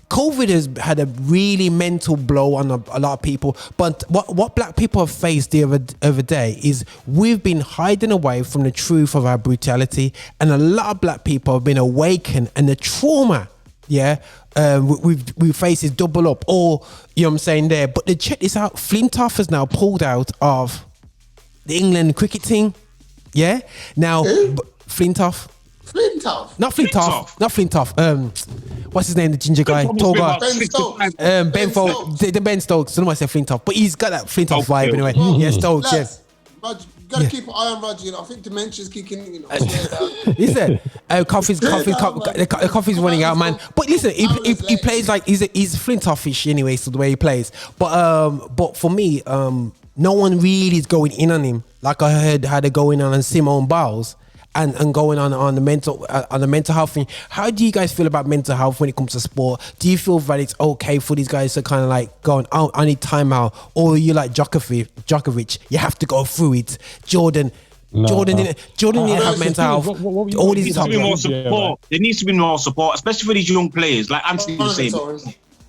COVID has had a really mental blow on a lot of people. But what black people have faced the other day is we've been hiding away from the truth of our brutality, and a lot of black people have been awakened, and the trauma, we face is double up. Or, you know what I'm saying there. But check this out, Flintoff has now pulled out of the England cricket team. Yeah, now Flintoff. Not Flintoff. What's his name? The ginger guy, tall guy. Ben Stokes. The Ben Stokes. I don't know why I said Flintoff, but he's got that Flintoff vibe anyway. Yeah, Stokes. Lads, Roger, you gotta keep an eye on Roger. You know, I think dementia's kicking. You know, he said, "Coffee's running out, man." But listen, he plays like he's Flintoffish anyway. So the way he plays, but for me, no one really is going in on him like I heard how they're going on Simone Biles. And going on the mental health thing. How do you guys feel about mental health when it comes to sport? Do you feel that it's okay for these guys to kind of like going, oh, I need time out, or you like Djokovic, you have to go through it. Jordan didn't have mental health. All these there needs to be more support. There needs to be more support, especially for these young players. Like Anthony was saying,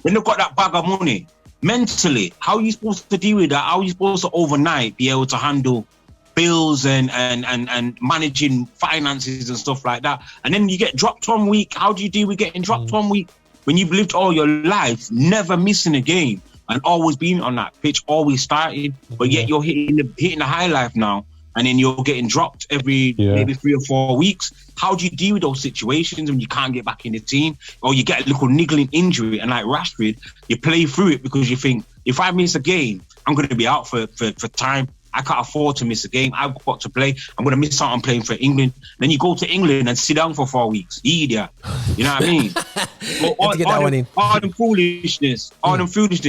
when they've got that bag of money, mentally, how are you supposed to deal with that? How are you supposed to overnight be able to handle bills and managing finances and stuff like that? And then you get dropped 1 week. How do you deal with getting dropped 1 week when you've lived all your life never missing a game and always being on that pitch, always starting, but yet you're hitting the high life now, and then you're getting dropped every maybe 3 or 4 weeks? How do you deal with those situations when you can't get back in the team, or you get a little niggling injury? And like Rashford, you play through it because you think, if I miss a game, I'm going to be out for time. I can't afford to miss a game. I've got to play. I'm going to miss out on playing for England. Then you go to England and sit down for 4 weeks. Idiot. You know what I mean? All them foolishness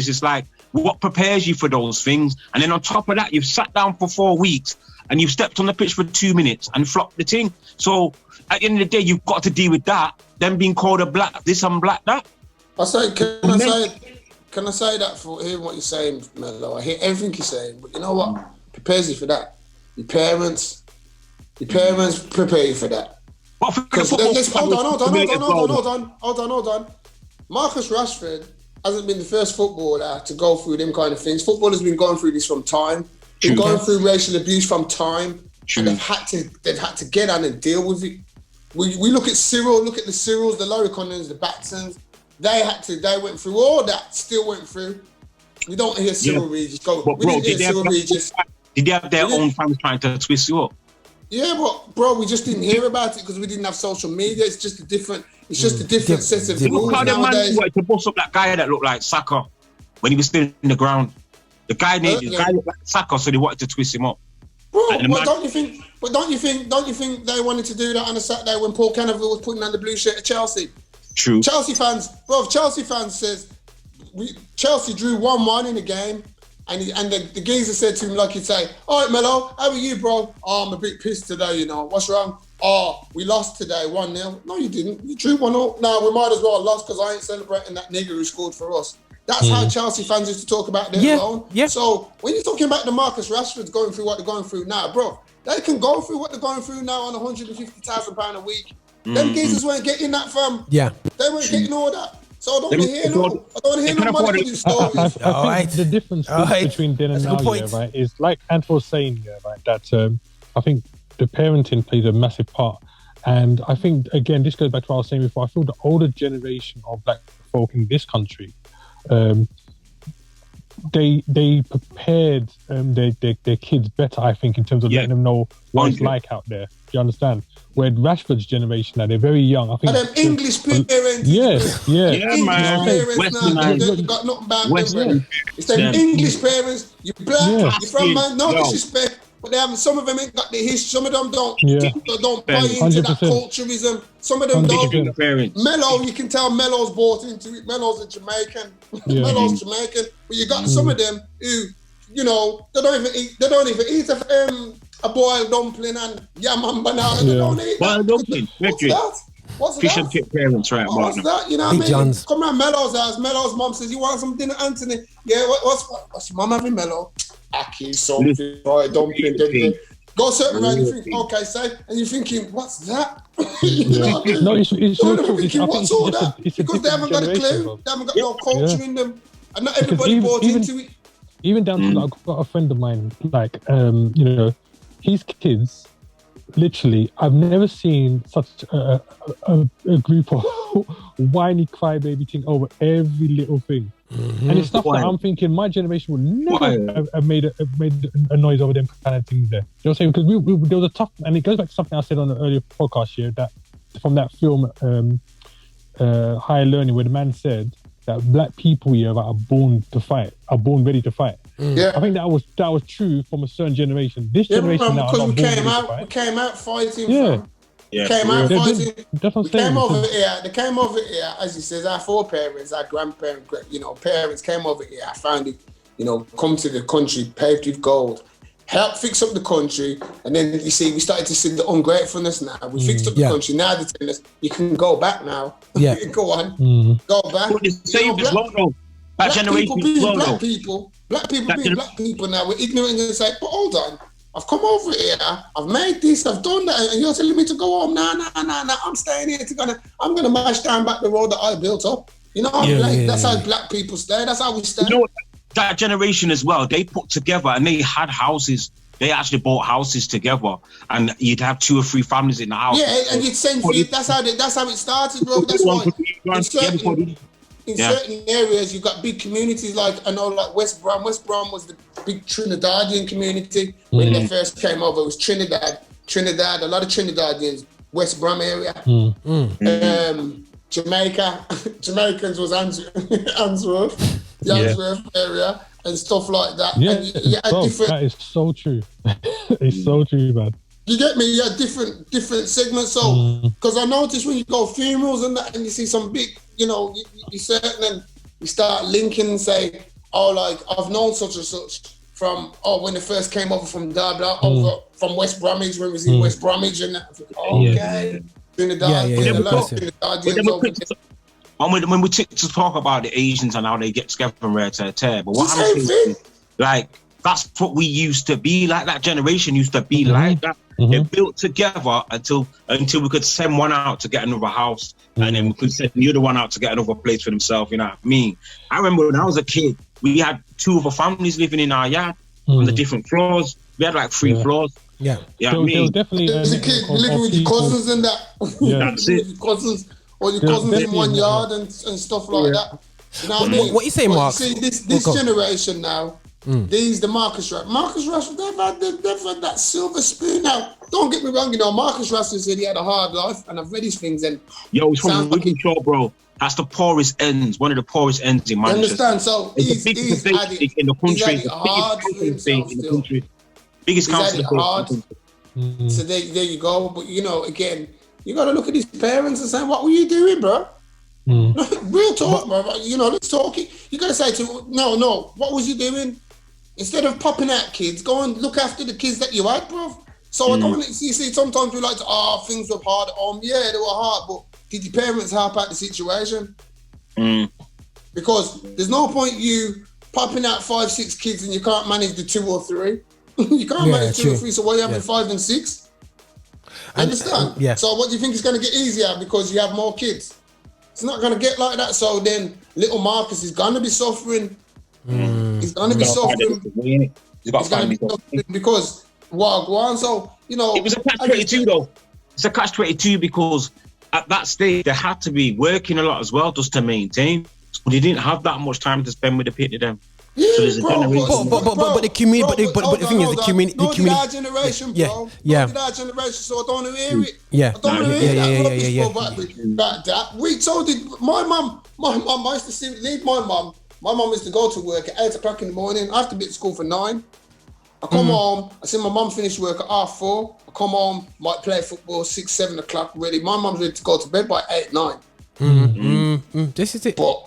is like, what prepares you for those things? And then on top of that, you've sat down for 4 weeks and you've stepped on the pitch for 2 minutes and flopped the thing. So at the end of the day, you've got to deal with that. Then being called a black this and black that. Can I say that for hearing what you're saying, Mello? I hear everything you're saying, but you know what prepares you for that? Your parents prepare you for that. Hold on. Marcus Rashford hasn't been the first footballer to go through them kind of things. Footballers have been going through this from time. Been going through racial abuse from time. And they've had to get on and deal with it. We look at Cyril, look at the Cyrils, the Loriconnans, the Batsons. They went through all that, still went through. We don't hear Cyril Regis go. We didn't hear Cyril Regis. Did they have their own fans trying to twist you up? Yeah, but bro, we just didn't hear about it because we didn't have social media. It's just a different sense of rules Look how the man nowadays. wanted to bust up that guy that looked like Saka when he was still in the ground. The guy looked like Saka, so they wanted to twist him up. Bro, don't you think they wanted to do that on a Saturday when Paul Canoville was putting on the blue shirt at Chelsea? True. Chelsea fans says Chelsea drew 1-1 in the game, and the geezer said to him, like he'd say, "All right, Mello, how are you, bro? Oh, I'm a bit pissed today, you know. What's wrong? Oh, we lost today, 1-0. No, you didn't. You drew 1-0. No, we might as well have lost because I ain't celebrating that nigger who scored for us." That's how Chelsea fans used to talk about their own. Yeah. So when you're talking about the Marcus Rashford's going through what they're going through now, bro, they can go through what they're going through now on £150,000 a week. Them geezers weren't getting that from. Yeah. They weren't getting all that. So I don't want to hear no money for these stories. I think the difference between then and now, right, is like Ant was saying, right, that I think the parenting plays a massive part. And I think, again, this goes back to what I was saying before. I feel the older generation of black folk in this country, they prepared their kids better, I think, in terms of letting them know what it's like out there. Do you understand? Where Rashford's generation now, they're very young. I think. And them English parents. Yeah, man. They've got nothing bad. It's them English parents. You're black. You're from man. No disrespect. But some of them ain't got the history. Some of them don't buy into 100%. That culturism. Some of them don't. Mello, you can tell Mello's bought into it. Mello's a Jamaican. Mello's Jamaican. But you got some of them who, you know, they don't even eat a boiled dumpling and yam and banana. They don't eat boiled dumpling. What's that? Fish and chip parents, right? What's that? You know what I mean? Come around Mello's house. Mello's mom says, "You want some dinner, Anthony?" Yeah. What's your mom having, Mello? Aki, something, right? Dumpling. Go certain around, you think, okay, say, and you're thinking, what's that? You know what I mean? No, it's thinking, what's all that? Because they haven't got a clue. Bro. They haven't got no culture in them. And not everybody bought into it. Even down to, I've got a friend of mine, like, you know, his kids, literally, I've never seen such a group of whiny crybaby thing over every little thing. Mm-hmm. And it's stuff that I'm thinking my generation would never have made a noise over them kind of things there. You know what I'm saying? Because there was a tough, and it goes back to something I said on the earlier podcast here, that from that film Higher Learning, where the man said that black people here are born to fight, are born ready to fight. Yeah. I think that was true from a certain generation. This generation now, because we came out fighting. Yeah. Yeah, came out fighting. They came over here, as he says, our foreparents, our grandparents, parents came over here. I found it, come to the country paved with gold, help fix up the country, and then you see we started to see the ungratefulness now. We fixed up the country. Now they're telling us you can go back now. Yeah, go on, go back. But it's saved as well, though. That generation black people being black people now. We're ignorant and say, but hold on. I've come over here, I've made this, I've done that, and you're telling me to go home. Nah, I'm staying here I'm gonna mash down back the road that I built up. That's how black people stay, that's how we stay. You know, that generation as well, they put together and they had houses. They actually bought houses together, and you'd have 2 or 3 families in the house. Yeah, and you'd send food. That's how it started, bro. That's why in certain areas, you've got big communities like West Brom. West Brom was the big Trinidadian community when they first came over. It was Trinidad, a lot of Trinidadians, West Brom area. Jamaica, Jamaicans was Answorth, the Answorth area and stuff like that. Yeah, and that is so true. It's so true, man. You get me? You had different segments. So, because I noticed when you go funerals and that, and you see some big, you certain, and you start linking and say, oh, like, I've known such and such from, when they first came over from over from West Bromwich, when we was in West Bromwich, and that. Okay. Trinidad, when we to talk about the Asians and how they get together from rare to tear, but what I'm saying, like, that's what we used to be like. That generation used to be like that. They built together until we could send one out to get another house, and then we could send the other one out to get another place for themselves. You know what I mean? I remember when I was a kid, we had 2 other families living in our yard on the different floors. We had like 3 floors. Yeah, yeah. So, definitely as a kid living with your cousins and that. Yeah, that's it. Your cousins in one yard and stuff like that. You know what I mean? What you say, Mark? See, this generation now. These, the Marcus Rashford, they've had that silver spoon. Now, don't get me wrong, you know, Marcus Rashford said he had a hard life, and I've read his things. And he's from Wigan Shore, bro. That's the poorest ends, one of the poorest ends in Manchester. Understand? So he's had it, in the country, he's had it hard for himself in the country. Biggest council hard. So there you go. But you know, again, you got to look at his parents and say, "What were you doing, bro?" Real talk, bro. You know, let's talk. You got to say to no. What was you doing? Instead of popping out kids, go and look after the kids that you had, bro. So I don't. You see, sometimes we like to, things were hard at home. Yeah, they were hard, but did your parents help out the situation? Because there's no point you popping out 5, 6 kids and you can't manage the 2 or 3. You can't manage 2 or 3, so why are you having 5 and 6? Understand? So what do you think is going to get easier because you have more kids? It's not going to get like that. So then little Marcus is going to be suffering. He's going to be suffering. He's going to be suffering because so, you know. It was a catch-22 though. It's a catch-22 because at that stage, they had to be working a lot as well just to maintain. So they didn't have that much time to spend with the pit of them. Yeah, so there's a generation. But the community, but the thing is, the community. Our generation, bro. Not our generation, so I don't want to hear it. I don't want to hear that. We told it. My mum, I used to leave my mum. My mum used to go to work at 8 o'clock in the morning. I have to be at school for 9. I come home, I see my mum finish work at 4:30. I come home, might play football 6, 7 o'clock ready. My mum's ready to go to bed by 8, 9. This is it. But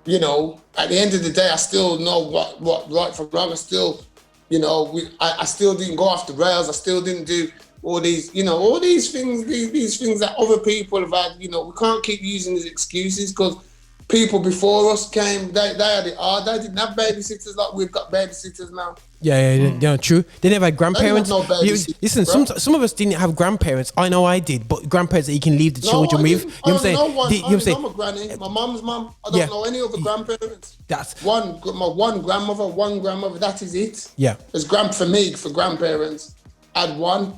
you know, at the end of the day, I still know what right from wrong. I still, you know, I still didn't go off the rails. I still didn't do all these, you know, all these things, these things that other people have had. You know, we can't keep using these excuses because people before us came, they had it hard. They didn't have babysitters like we've got babysitters now. Yeah, true. They never had grandparents. Listen, bro. some of us didn't have grandparents. I know I did, but grandparents that you can leave the children with. You know what I'm saying? I know my granny, my mum's mum. I don't know any other grandparents. That's my one grandmother. That is it. Yeah. There's for grandparents. I had one.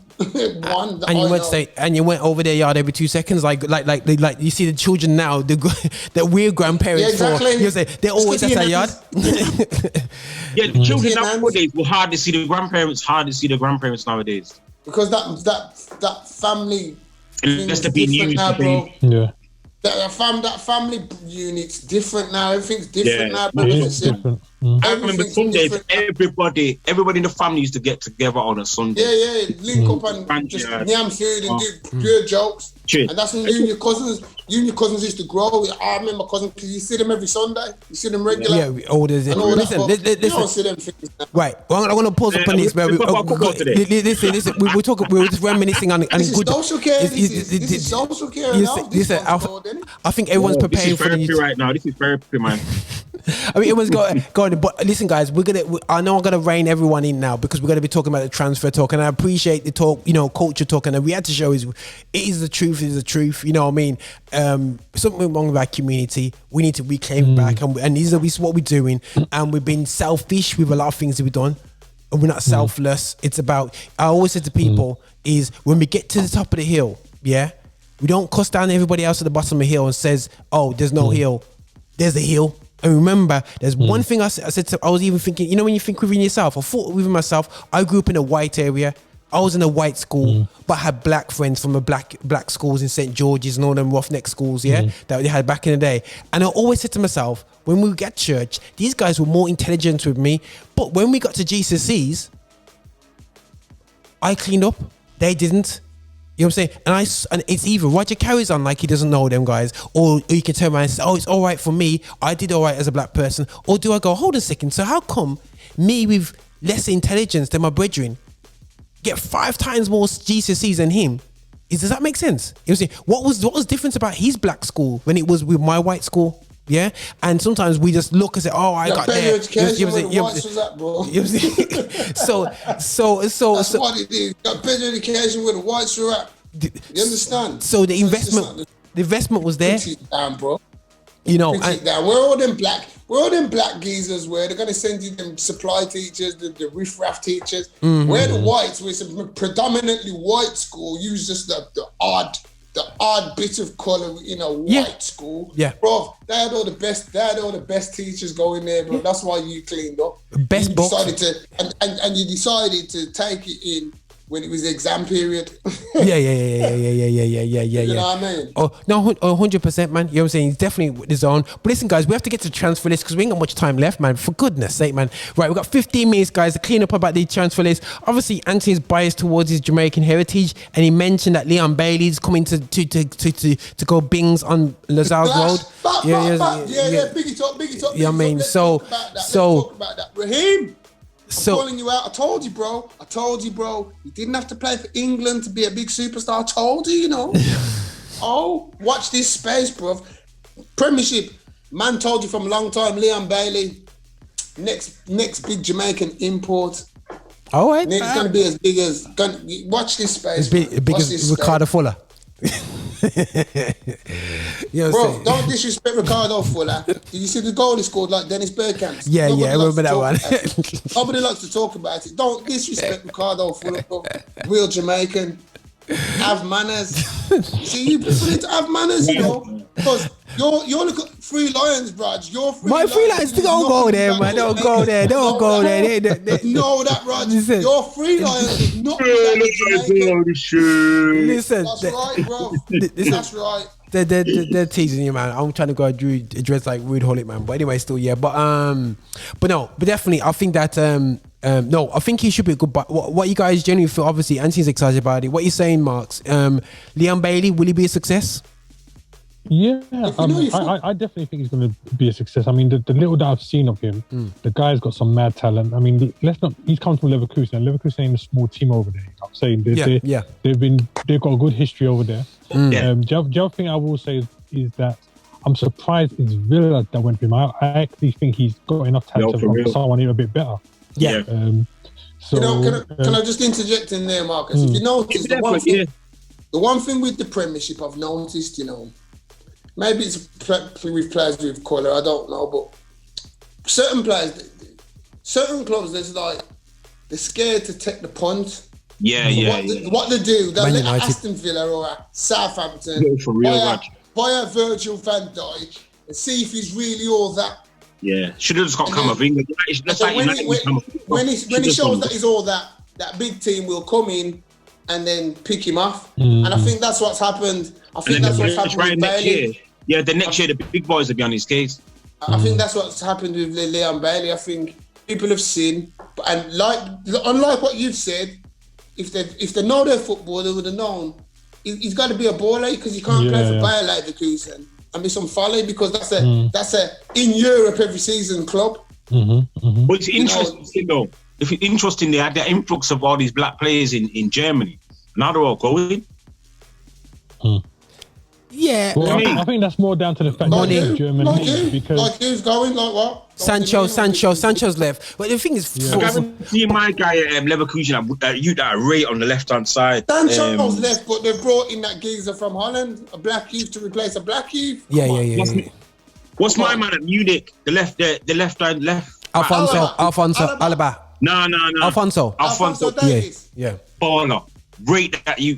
And you went over their yard every 2 seconds, like you see the children now, that we're grandparents. Yeah, exactly. For. You know, they're always at their yard. The children nowadays will hardly see the grandparents. Nowadays because that family. Unless they're being used now, bro. Yeah. That family unit's different now. Everything's different now. Bro. It's different. I remember Sundays, everybody in the family used to get together on a Sunday. Yeah, link up and just yam food and do pure jokes. True. And that's when you and your cousins used to grow. I remember cousins because you see them every Sunday. You see them regular. Yeah, listen. You don't see them things now. Right, well, I'm going to pause up on this. Listen, we're just reminiscing on this is social care. This is social care. Listen, I think everyone's preparing for the right now. This is therapy, man. I mean, everyone's going. But listen, guys, I know I'm gonna rein everyone in now because we're gonna be talking about the transfer talk, and I appreciate the talk, you know, culture talk, and the reality show is the truth. Is the truth. You know what I mean? Something wrong with our community. We need to reclaim it back, and this is what we're doing. And we've been selfish with a lot of things that we've done. And we're not selfless. It's about. I always say to people is when we get to the top of the hill, we don't cuss down everybody else at the bottom of the hill and says, "Oh, there's no hill." There's a hill. And remember, there's one thing I said I was even thinking, you know, when you think within yourself, I thought within myself, I grew up in a white area. I was in a white school, but I had black friends from the black schools in St. George's and all them roughneck schools, that they had back in the day. And I always said to myself, when we got to church, these guys were more intelligent with me. But when we got to GCSEs, I cleaned up. They didn't. You know what I'm saying? And it's either Roger carries on like he doesn't know them guys, or you can turn around and say, oh, it's all right for me. I did all right as a black person. Or do I go, hold a second, so how come me with less intelligence than my brethren get 5 times more GCSEs than him? Does that make sense? You know what I'm saying? What was different about his black school when it was with my white school? Yeah, and sometimes we just look and say, "Oh, I got there." Education where the whites was at, bro. So that's what it is. Got better education where the whites were at. You understand? So the investment was there. Put it down, bro. You know, where all them black geezers where they're gonna send you them supply teachers, the riff-raff teachers. Where the whites, where it's a predominantly white school, use just the odd the odd bit of colour in a white school. Yeah. Bro, they had all the best teachers going there, bro. That's why you cleaned up. Best you book. decided to and you decided to take it in when it was the exam period. Yeah. You know what I mean? Oh, no, 100%, man. You know what I'm saying? He's definitely with his own. But listen, guys, we have to get to the transfer list because we ain't got much time left, man. For goodness sake, man. Right, we've got 15 minutes, guys, to clean up about the transfer list. Obviously, Anthony's biased towards his Jamaican heritage, and he mentioned that Leon Bailey's coming to go bings on Lazar's Road. Big it up. You know what I mean? Let's talk about that. Raheem! I'm calling you out. I told you, bro. You didn't have to play for England to be a big superstar. I told you, Oh, watch this space, bro. Premiership. Man told you from a long time, Leon Bailey. Next big Jamaican import. All right. It's going to be as big as... Watch this space. As big as Ricardo Fuller. You know, bro, don't disrespect Ricardo Fuller. Did you see the goal he scored like Dennis Bergkamp? Yeah, I remember that one. Nobody likes to talk about it. Don't disrespect Ricardo Fuller, bro. Real Jamaican. Have manners. See, you people need to have manners, because you're looking at Free Lions, Raj. My Free Lions, don't go there, man. Don't go there. Don't go there. Know that, Raj. Your Free Lions is not Listen, that's right, bro. That's right. They're teasing you, man. I'm trying to go address like Rude Holic, man. But anyway, still, yeah. But definitely, I think that no, I think he should be a good. But what you guys genuinely feel? Obviously, Anthony's excited about it. What you saying, Marx? Leon Bailey, will he be a success? Yeah, I definitely think he's going to be a success. I mean, the little that I've seen of him, the guy's got some mad talent. I mean, he's come from Leverkusen, and Leverkusen ain't a small team over there. I'm saying they've got a good history over there. The other thing I will say is that I'm surprised it's Villa that went for him. I actually think he's got enough talent to run someone a bit better. Yeah. So can I just interject in there, Marcus? If you notice, the one thing with the Premiership I've noticed, maybe it's with players with colour, I don't know, but certain players, certain clubs, they're scared to take the punt. What they do, they'll let Aston Villa or Southampton buy a Virgil van Dijk and see if he's really all that. Yeah, should have just got Camavinga. When he shows that he's all that big team will come in and then pick him off. And I think that's what's happened. I think that's what's happened with Bailey. Yeah, the next year the big boys will be on his case. I think that's what's happened with Leon Bailey. I think people have seen, and unlike what you've said, if they know their football, they would have known. He's got to be a baller because you can't play for Bayer Leverkusen and be some folly because that's a in Europe every season club. But it's interesting though. If it's interesting, they had the influx of all these black players in Germany. Now they're all going. Yeah, well, I think that's more down to the fact that he's German because who's going like what? Sancho's left. But the thing is, I guarantee my guy at Leverkusen, you that rate on the left hand side. Sancho's left, but they brought in that geezer from Holland, a black youth to replace a black youth. Yeah. What's my man at Munich? The left hand left. Alfonso Alaba. No. Alfonso Davies. Yeah. Baller. Rate that he's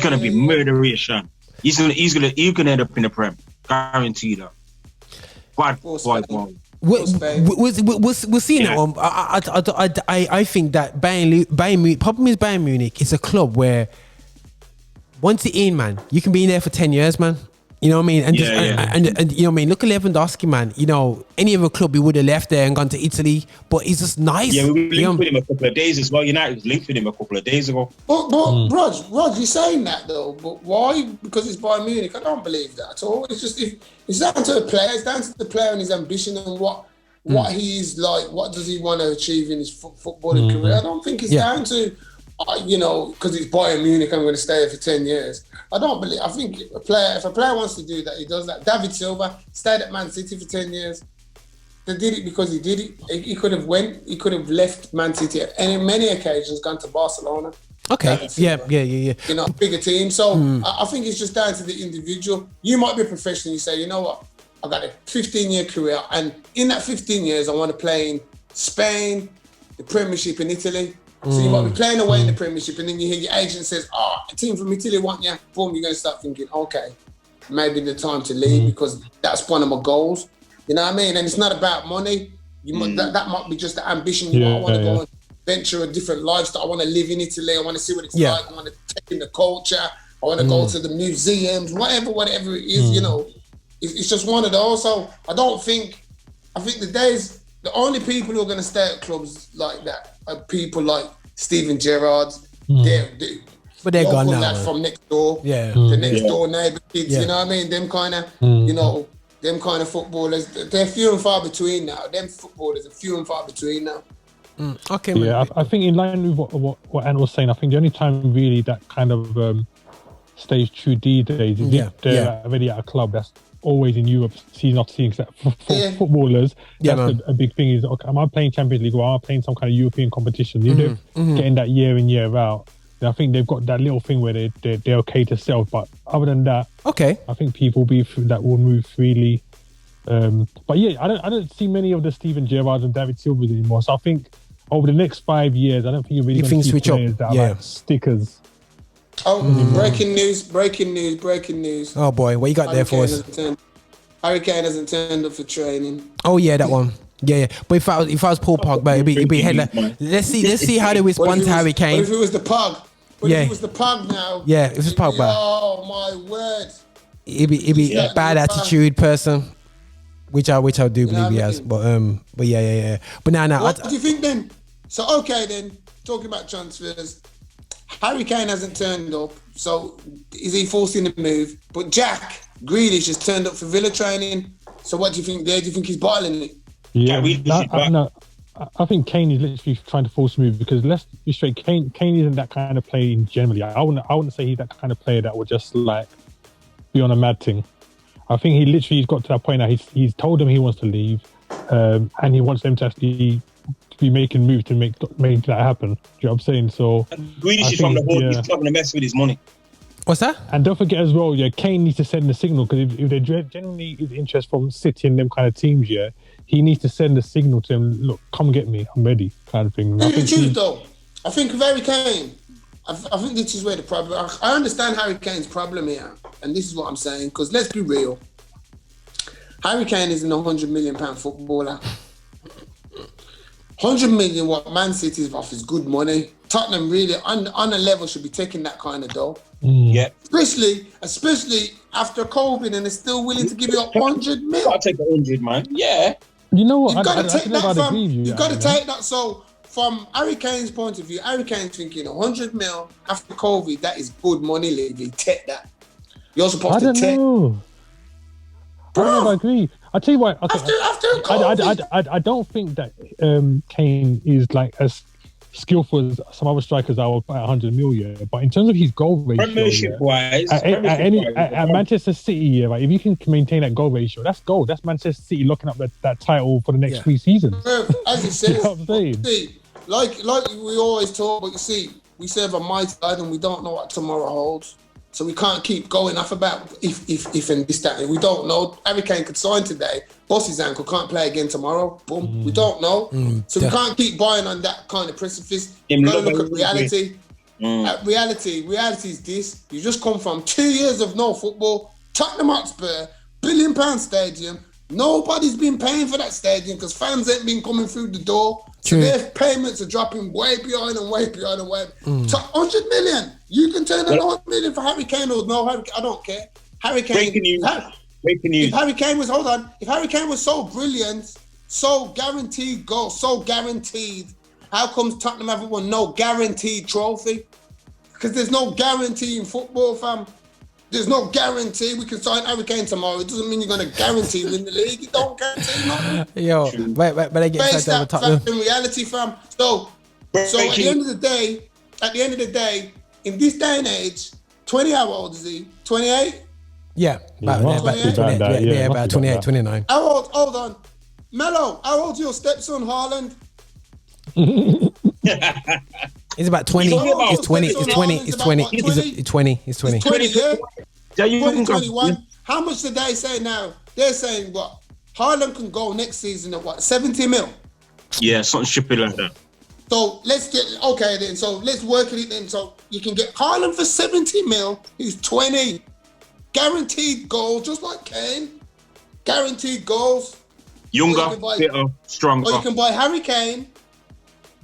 gonna be murderous, Sean. He's gonna end up in the Prem. Guarantee that. Bad boy. We'll see now. I think that Bayern Munich is a club where once you're in, man, you can be in there for 10 years, man. You know what I mean? And you know what I mean? Look at Lewandowski, man. Any other club he would have left there and gone to Italy, but he's just nice. Yeah, we linked with him a couple of days as well. United was linked with him a couple of days ago. But Rog, you're saying that though, but why? Because it's Bayern Munich. I don't believe that at all. It's just it's down to the player. It's down to the player and his ambition and what he's like. What does he want to achieve in his footballing career? I don't think it's down to because it's Bayern Munich, I'm going to stay here for 10 years. I think if a player wants to do that, he does that. David Silva stayed at Man City for 10 years. They did it because he did it. He could have left Man City and in many occasions gone to Barcelona. Okay, yeah. Bigger team. So I think it's just down to the individual. You might be a professional, you say, you know what, I got a 15-year career and in that 15 years, I want to play in Spain, the Premiership in Italy. So you might be playing away in the Premiership, and then you hear your agent says, a team from Italy want you. Boom, you're going to start thinking, okay, maybe the time to leave because that's one of my goals. You know what I mean? And it's not about money. You might, that might be just the ambition. You might want to go and venture a different lifestyle. I want to live in Italy. I want to see what it's like. I want to take in the culture. I want to go to the museums, whatever it is, you know. It's just one of those. So I think the only people who are going to stay at clubs like that are people like Steven Gerrard. But they're gone now. From next door. Yeah. The next door neighbour kids, you know what I mean? Them kind of, you know, them kind of footballers, they're few and far between now. Them footballers are few and far between now. Okay, yeah, I think in line with what Anne was saying, I think the only time really that kind of stays true these days is if they're already at a club that's always in Europe season after season. For footballers, that's a big thing is, okay, am I playing Champions League or am I playing some kind of European competition? They're getting that year in, year out. I think they've got that little thing where they're okay to sell, but other than that, I think people that will move freely. But yeah, I don't see many of the Steven Gerrards and David Silvers anymore. So I think over the next 5 years, I don't think you're really going to see players that are like stickers. Breaking news. Oh boy, what you got there for us? Harry Kane hasn't turned up for training. Oh yeah, that one. Yeah. But if I was Paul Pogba, it'd be headline. Let's see how they respond to Harry Kane. What if it was the Pug? If it was the Pug now? Yeah, if it's Pogba. Oh my word. It'd be a bad attitude person, which I do believe he has. But yeah. But now. What do you think then? So okay then, talking about transfers. Harry Kane hasn't turned up, so is he forcing a move? But Jack Grealish has turned up for Villa training. So what do you think there? Do you think he's bottling it? Yeah, I think Kane is literally trying to force a move because let's be straight, Kane isn't that kind of player generally. I wouldn't say he's that kind of player that would just like be on a mad thing. I think he's got to that point now. He's told them he wants to leave, and he wants them to actually be making moves to make that happen. Do you know what I'm saying? So Grealish is from the whole. He's not going to mess with his money. What's that? And don't forget as well, Kane needs to send the signal because if there genuinely is interest from City and them kind of teams, he needs to send a signal to them. Look, come get me, I'm ready, kind of thing. I think with Harry Kane, I think this is where the problem. I understand Harry Kane's problem here, and this is what I'm saying. Because let's be real, Harry Kane isn't a £100 million footballer. 100 million, what Man City's off is good money. Tottenham really on a level should be taking that kind of dough. Yeah. Especially after COVID, and they're still willing to give you 100 million. You gotta take 100, man. Yeah. You know what? You've got to take that. So from Harry Kane's point of view, Harry Kane's thinking 100 mil after COVID, that is good money, Levy. Take that. You're supposed to take. I don't know if I agree. I tell you what. Okay, after COVID, I don't think that Kane is like as skillful as some other strikers that will buy 100 million. But in terms of his goal ratio, Premiership-wise, at Manchester City, right, if you can maintain that goal ratio, that's gold. That's Manchester City locking up that title for the next 3 seasons. As it says, you know what I'm saying? See, like we always talk, but you see, we serve a mighty God and we don't know what tomorrow holds. So we can't keep going off about if and this, that. We don't know. Harry Kane could sign today. Bust his ankle, can't play again tomorrow. Boom. We don't know. So we can't keep buying on that kind of precipice. We've got to look at reality. Reality is this. You just come from 2 years of no football. Tottenham Hotspur, £1 billion stadium. Nobody's been paying for that stadium because fans ain't been coming through the door. So their payments are dropping way behind. So 100 million. You can turn down 100 million for Harry Kane or no Harry Kane. I don't care. Harry Kane. Breaking news. If Harry Kane was so brilliant, so guaranteed goal, so guaranteed, how comes Tottenham haven't won no guaranteed trophy? Because there's no guarantee in football, fam. There's no guarantee we can sign Harry Kane tomorrow. It doesn't mean you're going to guarantee win the league. You don't guarantee nothing. Yo, but I get based that fact in reality, fam. So at the end of the day, in this day and age, 20-how-old is he? 28? Yeah, about 28, 29. How old? Hold on. Mello, how old's your stepson, Haaland? He's about 20. He's 20. He's 20. He's 20. He's 20. He's 20. 20, yeah? Yeah, 2021. How much did they say now? They're saying what? Haaland can go next season at what? 70 mil? Yeah, something stupid like that. So let's work it then. So you can get Haaland for 70 mil. He's 20. Guaranteed goals, just like Kane. Guaranteed goals. Younger, fitter, stronger. Or you can buy Harry Kane.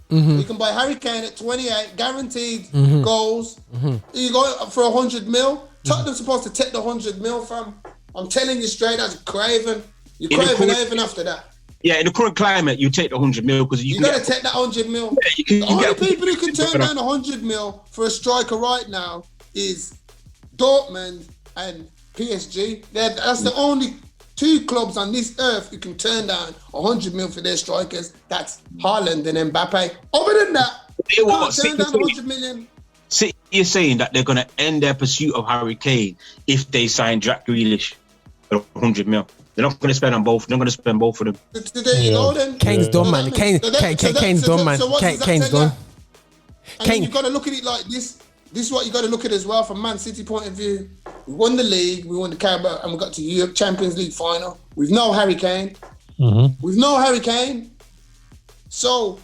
Mm-hmm. You can buy Harry Kane at 28. Guaranteed goals. Mm-hmm. You go for 100 mil. Tottenham's supposed to take the 100 mil from. I'm telling you straight, that's craving. You're craving even after that. Yeah, in the current climate, you take the 100 mil because you got to take that 100 mil. Yeah, the only people who can turn down 100 mil for a striker right now is Dortmund and PSG. That's the only two clubs on this earth who can turn down 100 mil for their strikers. That's Haaland and Mbappe. Other than that, you can't turn down 100 million. City is saying that they're going to end their pursuit of Harry Kane if they sign Jack Grealish for 100 mil. They're not going to spend on both. They're going to spend both of them. Kane's done, man. Kane's done, man. Kane's done. And you've got to look at it like this. This is what you got to look at as well from Man City point of view. We won the league, we won the Carabao, and we got to Europe Champions League final. We've no Harry Kane. We've no Harry Kane. So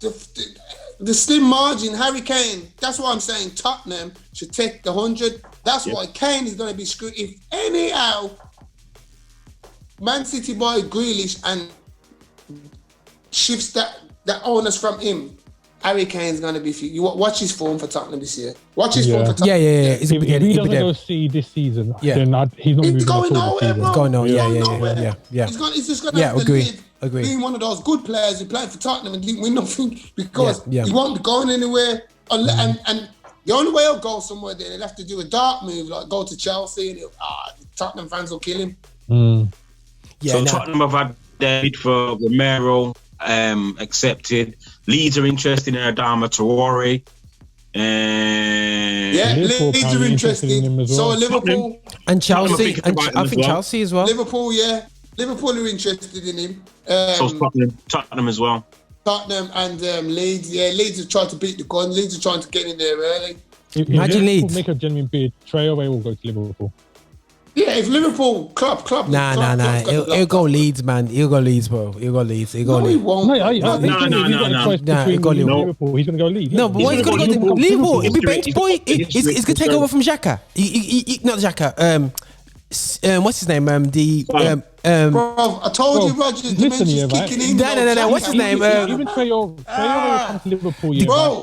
the slim margin, Harry Kane. That's why I'm saying Tottenham should take the 100. That's why Kane is going to be screwed. If anyhow, Man City buy Grealish and shifts that onus from him, Harry Kane's going to be... You watch his form for Tottenham this year. Watch his form for Tottenham. Yeah. If he doesn't go see this season, then he's not moving going nowhere, bro. He's going nowhere. Yeah. He's just going to have to live being one of those good players who played for Tottenham and didn't win nothing because he won't be going anywhere. And the only way he'll go somewhere there, he'll have to do a dark move, like go to Chelsea and Tottenham fans will kill him. Tottenham have had their bid for Romero accepted. Leeds are interested in Adama, Traore. Leeds are interested in him as well. So Liverpool and Chelsea, and I think Chelsea as well. Liverpool are interested in him. So Tottenham as well. Tottenham and Leeds. Yeah, Leeds have tried to beat the gun. Leeds are trying to get in there early. Imagine Leeds make a genuine bid. Traore will go to Liverpool. Yeah, if Liverpool club. Nah. He'll go Leeds, man. He'll go Leeds, bro. He'll go Leeds. He won't. No. He'll go Liverpool. He's gonna go Leeds. No, but why he's gonna go to Liverpool? It'll be bench boy. He's gonna take over from Xhaka. Not Xhaka. What's his name? Bro, I told you, Roger. Listen here, kicking in. No. What's his name? Even Traore will come to Liverpool,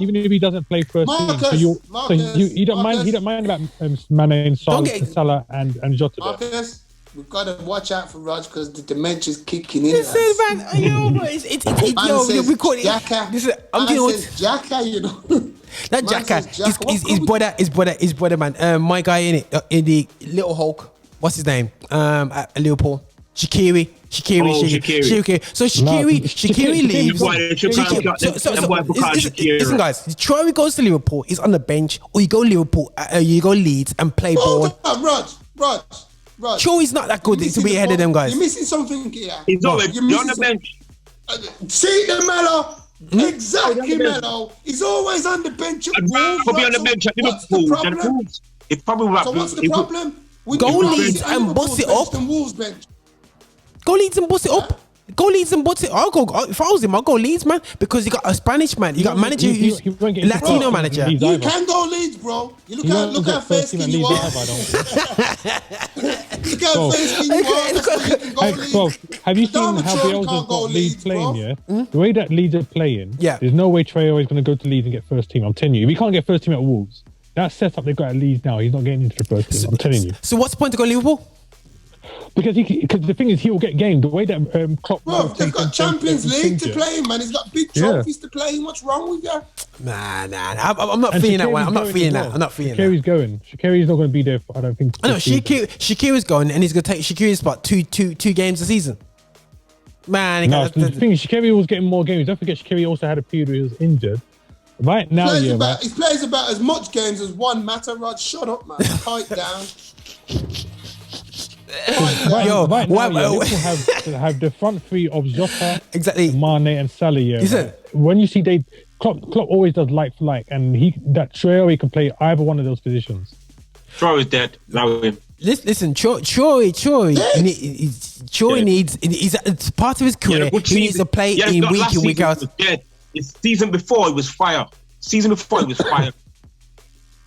even if he doesn't play first team. So you don't mind about Mane, Salah, and Jota. Marcus, we've got to watch out for Rog because the dementia's kicking in. Listen, man. We call it Xhaka. I'm dealing with Xhaka, you know. That Xhaka, his brother, man. My guy in the Little Hulk. What's his name? At Liverpool. Shaqiri. So Shaqiri leaves. Listen, guys. Traore goes to Liverpool. He's on the bench, or you go Liverpool. You go Leeds and play ball. Rog. Traore's not that good to be ahead of them guys. You're missing something here. He's on the bench. See the Mello. Exactly, Mello. He's always on the bench. He'll be on the bench at Liverpool. So what's the problem? Go Leeds and bust it up. Go Leeds and bust it up. If I was him, I'll go Leeds, man, because you got a Spanish man. You got a manager who's Latino manager. You can go Leeds, bro. You look how fair skin you are. Look how fair skin you are. Bro, have you seen how Bielsa's got Leeds playing? Yeah, the way that Leeds are playing. There's no way Traore is going to go to Leeds and get first team. I'm telling you, if he can't get first team at Wolves, that setup they've got at Leeds now, he's not getting into the first team. I'm telling you. So what's the point to go Liverpool? Because the thing is, he will get games. The way that Klopp... Bro, they've got Champions League to play, man. He's got big trophies to play. What's wrong with you? Nah. I'm not feeling that one. I'm not feeling that. Shaqiri's going. Shaqiri's not going to be there, I don't think. I know, Shaqiri's going, and he's going to take Shaqiri's spot two games a season. Man, the thing is, Shaqiri was getting more games. Don't forget, Shaqiri also had a period where he was injured. Right now, he plays about as much games as one matter, Rod. Shut up, man. Pipe down. Right now, Liverpool have the front three of Jota, Mane, and Salah. Yeah, when you see Klopp always does like for like, and that Traore can play either one of those positions. Traore is dead. Allow him. Listen, Traore needs. It's part of his career. He needs to play in week in, week out. season before it was fire.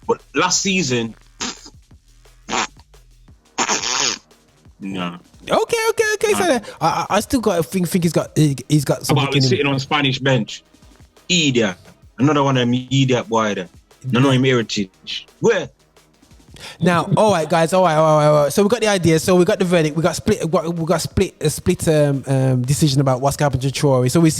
But last season, no. Okay. So I still got a think he's got something. About sitting on Spanish bench, idiot. Another one of them idiot boy there. No, him heritage. Where? Now, all right, guys. All right. So we got the idea. So we got the verdict. We got split decision about what's going to happen to Traore. So you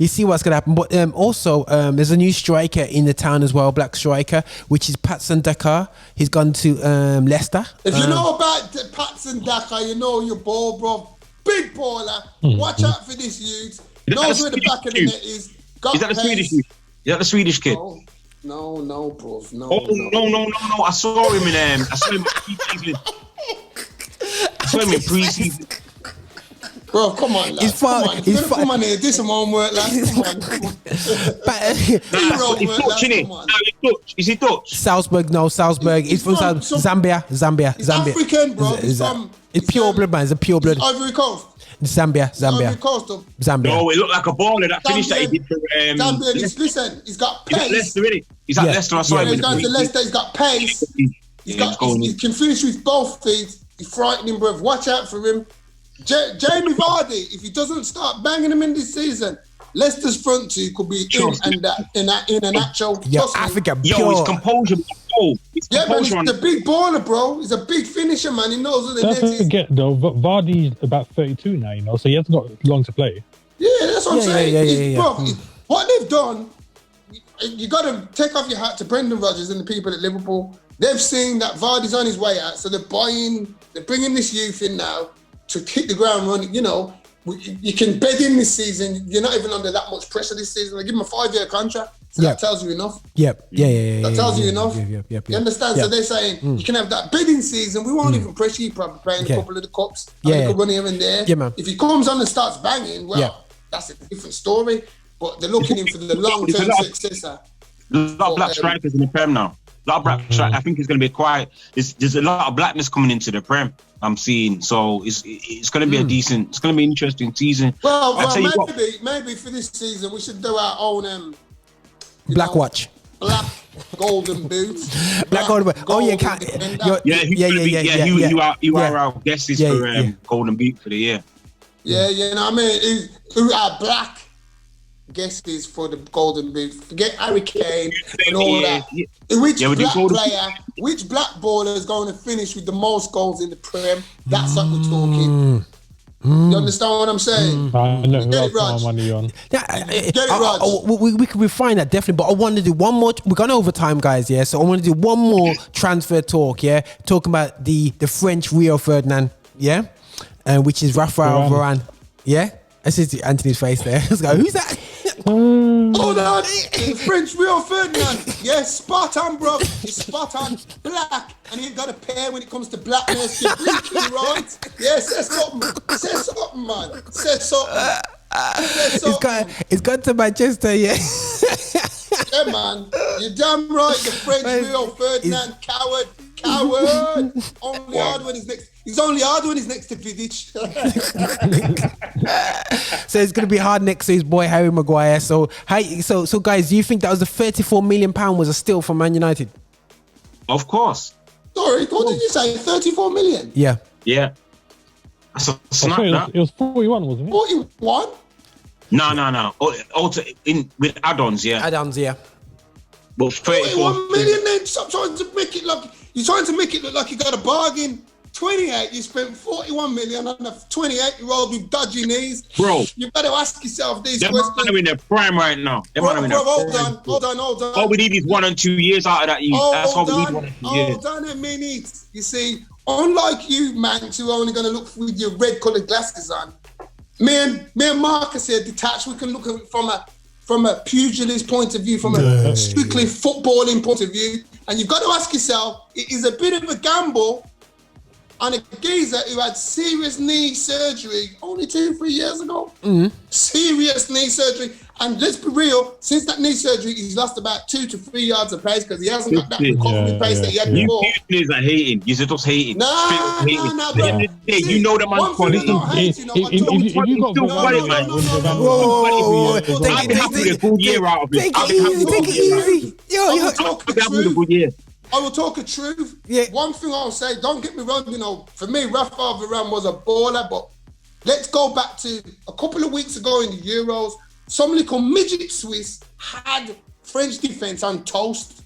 see what's going to happen. But also, there's a new striker in the town as well, black striker, which is Patson Daka. He's gone to Leicester. If you know about Patson Daka, you know your ball, bro. Big baller. Watch out for this youth. Knows where the back of the net is. Is that the Swedish youth? Is that the Swedish kid? No, bro. No. I saw him in pre-season. Pre-season. Bro, come on, lad. Come on here. Do some homework, lad. Come on. He's Dutch, innit? No, he's Dutch. Is he Dutch? Salzburg. He's from Zambia. He's African, bro. It's pure blood, man. It's a pure blood. Ivory Coast. Zambia. Ivory Coast. Zambia. No, it looked like a baller that finished that he did for Zambia. Listen, he's got pace. He's at Leicester, innit? He's at Leicester. I saw him. He's going to Leicester. He's got pace. He can finish with both feet. He's frightening, bro. Watch out for him. Jamie Vardy, if he doesn't start banging him in this season, Leicester's front two could be in an actual. Yeah, Africa. His composure. He's a big baller, bro. He's a big finisher, man. He knows what the net is. Don't forget though, Vardy's about 32 now, you know, so he hasn't got long to play. Yeah, that's what I'm saying. Yeah. Bro, what they've done, you got to take off your hat to Brendan Rodgers and the people at Liverpool. They've seen that Vardy's on his way out, so they're bringing this youth in now to hit the ground running. You know, you can bed in this season. You're not even under that much pressure this season. They give him a 5-year contract. So that tells you enough. Yep. That tells you enough. Yep. You understand? So they're saying you can have that bidding season. We won't even pressure you probably playing a couple of the cups. A good run here and there. Yeah, man. If he comes on and starts banging, that's a different story. But they're looking in for the long-term successor. There's a lot of black strikers in the Prem now. A lot of black strikers. I think it's going to be quiet. There's a lot of blackness coming into the Prem. I'm seeing, so it's going to be it's going to be an interesting season. Well, maybe for this season we should do our own Black Watch. Black golden boots. Black golden boots. Oh yeah, you are our guesses for golden boot for the year. Yeah, you know what I mean? Who are black guesses for the golden boot? Forget Harry Kane and all that. Which black baller is going to finish with the most goals in the Prem? That's what we're talking. You understand what I'm saying? I know Get it, Raj. money on. Get it, Raj. We can refine that definitely, but I want to do one more. We're going overtime, guys. Yeah, so I want to do one more transfer talk. Yeah, talking about the French Rio Ferdinand. Yeah, which is Raphael Varane. Yeah, I see Anthony's face there. Let's go. Who's that? Hold on, French Rio Ferdinand. Yes, spot on, bro. He's spot on. Black, and he ain't got a pair when it comes to blackness. You're blinking, right? Yeah, say something. Say something, man. Say something. It's gone to Manchester, yeah. Yeah, man. You're damn right. The French Rio Ferdinand, coward. Only hard when he's next. He's only hard when he's next to Vidic. So it's going to be hard next to his boy Harry Maguire. So guys, do you think that was the £34 million was a steal from Man United? Of course. Sorry, what did you say? 34 million? Yeah. That's a snap. It was 41, wasn't it? 41? No. Also with add-ons, yeah. Add-ons, yeah. But 41 million. Then stop trying to make it look. You're trying to make it look like you got a bargain. 28, you spent 41 million on a 28-year-old with dodgy knees. Bro, you better ask yourself these questions. They're in their prime right now. Hold on. All we need is 1 and 2 years out of that youth. That's all we need. 1 and 2 years. Hold on a minute. You see, unlike you, man, who are only going to look with your red-coloured glasses on, me and Marcus here detached. We can look at it from a pugilist point of view, from a strictly footballing point of view. And you've got to ask yourself, it is a bit of a gamble on a geezer who had serious knee surgery only 2-3 years ago. Serious knee surgery. And let's be real, since that knee surgery, he's lost about 2 to 3 yards of pace because he hasn't got that recovery pace that he had before. You are hating. You're just hating. Nah, bro. You know the man's quality. If you got Take it easy. I will talk a truth. Yeah. One thing I'll say, don't get me wrong, you know, for me, Rafael Varane was a baller, but let's go back to a couple of weeks ago in the Euros. Some little midget Swiss had French defence on toast.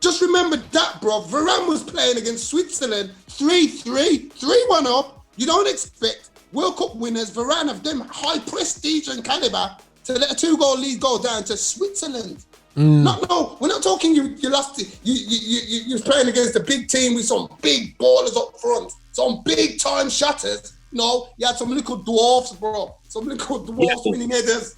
Just remember that, bro. Varane was playing against Switzerland 3-3, 3-1 up. You don't expect World Cup winners, Varane, of them high prestige and caliber, to let a 2-goal lead go down to Switzerland. No, we're not talking you lost it. You're playing against a big team with some big ballers up front, some big time shatters. No, you had some little dwarfs, bro. Some little dwarfs winning headers.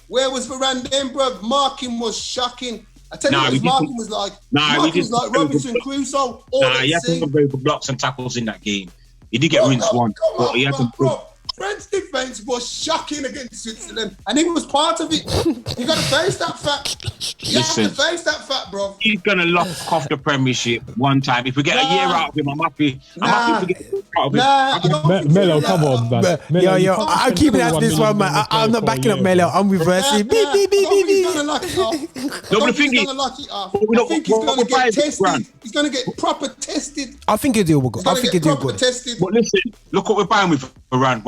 Where was Varane then, bro? Marking was shocking. I tell you what, his marking was like. Marking was like Robinson Crusoe. He had some very good blocks and tackles in that game. He did get rinsed once, but he had some good. French defence was shocking against Switzerland, and he was part of it. You got to face that fact. You have to face that fact, bro. He's gonna lock off the Premiership one time. If we get a year out of him, I'm happy. I'm happy to get out of him. Mello, come on, man. Yo, I'm keeping out this one, man. I'm not backing up Mello. I'm reversing. He's gonna lock it off. No, but the thing is, I think he's gonna get tested. He's gonna get proper tested. I think he'll do good. I think he'll do good. But listen, look what we're buying with Varane.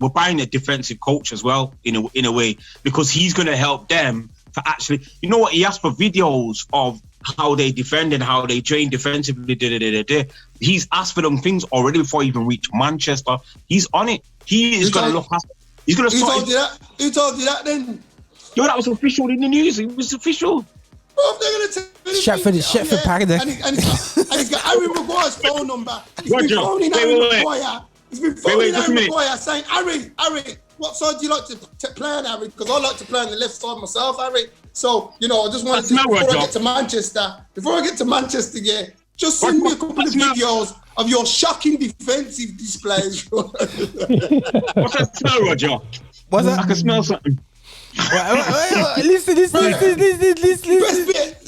We're buying a defensive coach as well, in a way, because he's going to help them for actually, you know what, he asked for videos of how they defend and how they train defensively. He's asked for them things already before he even reached Manchester. He's on it. He is going to look. He's going to. Who told you that? Who told you that then? Yo, that was official in the news. It was official. Bro, they're going to tell you. Sheffield Packard. And he's got Harry Maguire's phone number. He's been phoning Harry Maguire. He's been phoning Harry Maguire saying, Harry, what side do you like to play on, Harry? Because I like to play on the left side myself, Harry. So, you know, I just wanted to, before I get to Manchester, yeah, just send me a couple of videos of your shocking defensive displays. What's that smell, Roger? What's that? I can smell something. Listen. Best bit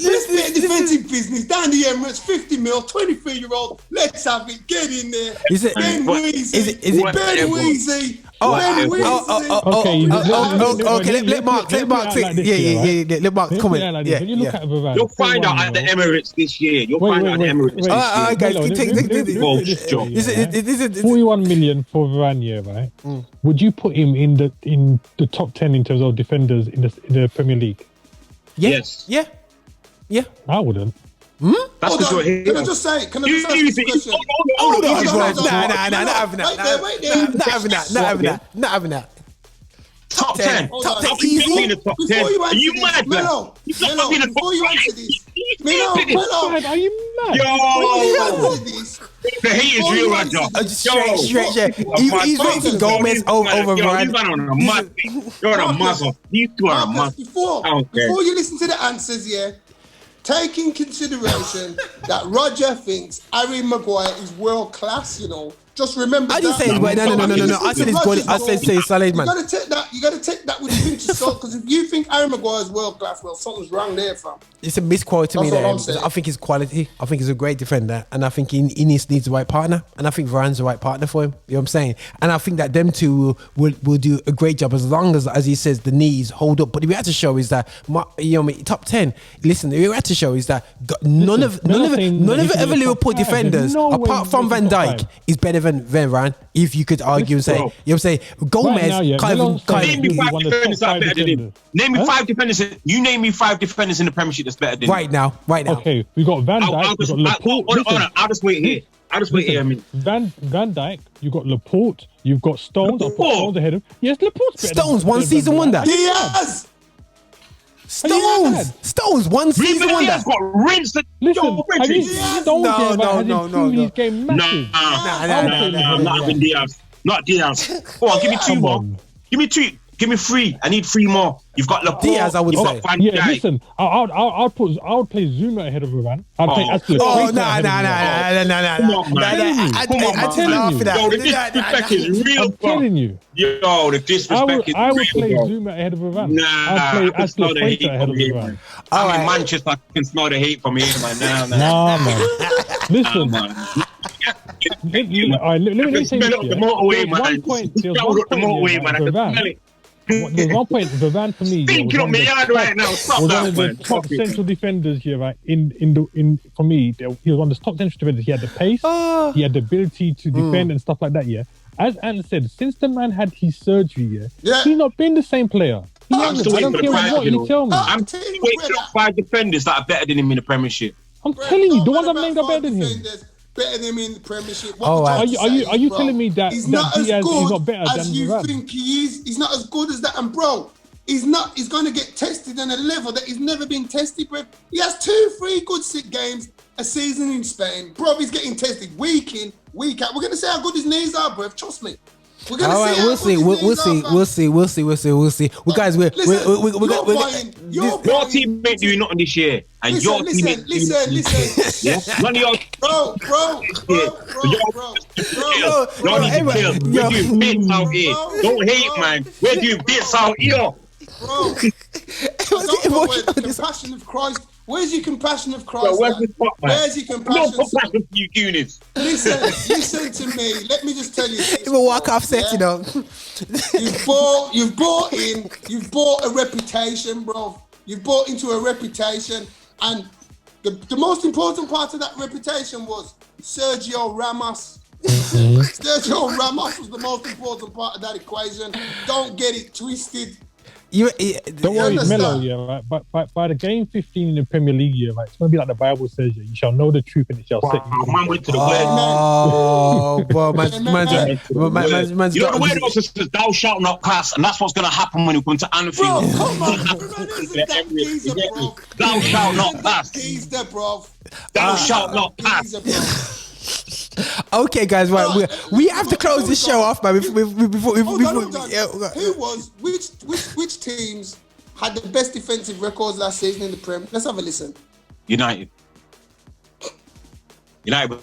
of defensive business down the Emirates, 50 mil, 23-year-old. Let's have it. Get in there. Is it Ben Weezy? Ben Weezy. Okay. Let Mark. Yeah. Let Mark come in. Yeah. You'll find out at the Emirates this year. You'll find out at the Emirates this year. Alright, guys. 41 million for Varane, right? Would you put him in the top 10 in terms of defenders in the Premier League? Yes. Yeah. I wouldn't. That's because you're here. Can I just ask this question? Hold on. Not having that. Top 10. Top 10 easy. Are you mad, Mello, before you answer this, Mello, Are you mad? Yo, the hate is real, Roger. Straight. He's rating Gomez over Varane. You're a muzzle. These two are a muzzle. Before you listen to the answers, yeah, take in consideration that Roger thinks Harry Maguire is world class, you know. Just remember I didn't say no. I said it's good. I said say solid, man. You gotta take that with a pinch of salt, because if you think Harry Maguire is world class, well, something's wrong there, fam. It's a misquote to me there. I think his quality. I think he's a great defender, and I think he needs the right partner, and I think Varane's the right partner for him. You know what I'm saying? And I think that them two will do a great job as long as he says, the knees hold up. But the reality show is that top 10. Listen, the reality show is that none of the ever Liverpool defenders, apart from Van Dijk, is better than Varane. If you could argue and say, you know what I'm saying, Gomez, Name me 5 defenders that are better than him. Name me 5 defenders. You name me 5 defenders in the Premiership that's better than him. Right now. Okay, we got Van Dijk, we got Laporte. I'll just wait here. I mean, Van Dijk, you got Laporte, you've got Stones. I'll put Stones ahead of. Yes, Laporte's better. One season wonder. Yes. Stones, one season wonder. Got rinsed. Listen, have you Stones no. Game massive? No, not Diaz. Not Diaz. Go on, give me 2 more. Give me Give me 3. I need 3 more. You've got Laporte. Diaz, I would you've say. got Van Yeah, Dijk. listen, I would play Zuma ahead of Varane. I'd play Azpilicueta Oh, no. ahead of Varane. I just laugh at that. Yo, the disrespect is real, I'm bro. telling you. Yo, the disrespect is I would real, play bro. Zuma ahead of Varane. Nah, I'd play I can smell the hate Azpilicueta ahead from of here, Varane. man. I'm in Manchester, I can smell the hate from here, man. Nah, man. Listen, man. all right, let me say this. The motorway, man. There was one point, man. I can smell it. There's one point, Varane for me. Thinking on my yard right now. Stop was that, one of the man. top central defenders here, right? For me, he was one of the top central defenders. He had the pace, he had the ability to defend and stuff like that. Yeah, as Ant said, since the man had his surgery, he's not been the same player. He hasn't. I don't care what you tell me. I'm waiting up 5 defenders that are better than him in the Premiership. I'm telling you, the ones I've named are better than him. Better than him in the Premiership. Are you telling me that he's not as Diaz good is not better as than you Varane? think he is? He's not as good as that, and bro, he's not. He's going to get tested on a level that he's never been tested, bro. He has 2-3 good games a season in Spain, bro. He's getting tested week in, week out. We're going to see how good his knees are, bro. Trust me. We're going to see. We'll see. Well, guys, Your team ain't doing nothing this year, and your team ain't doing nothing this year. Yeah, none of your bro. We're doing bits out here. Don't hate, man. We're doing bits out here. Bro, compassion of Christ. Where's your compassion of Christ? Where's your compassion? No compassion for you, Goonies. Listen to me. Let me just tell you. It will walk off set, you know. You've bought a reputation, bro. You've bought into a reputation, and the most important part of that reputation was Sergio Ramos. Sergio Ramos was the most important part of that equation. Don't get it twisted. Don't worry, Mello, yeah, right? But by the game 15 in the Premier League, yeah, right? It's going to be like the Bible says, yeah, you shall know the truth and it shall set you free. Man went to the word. Oh, bro, man's You know the word also says, thou shalt not pass, and that's what's going to happen when you come to Anfield. Bro, come on. That geezer, bro. Thou shalt not pass. Geezer, bro. Thou shalt not pass. Geezer, bro. Okay, guys, right? We have to close this show off, man. Which teams had the best defensive records last season in the Prem? Let's have a listen. United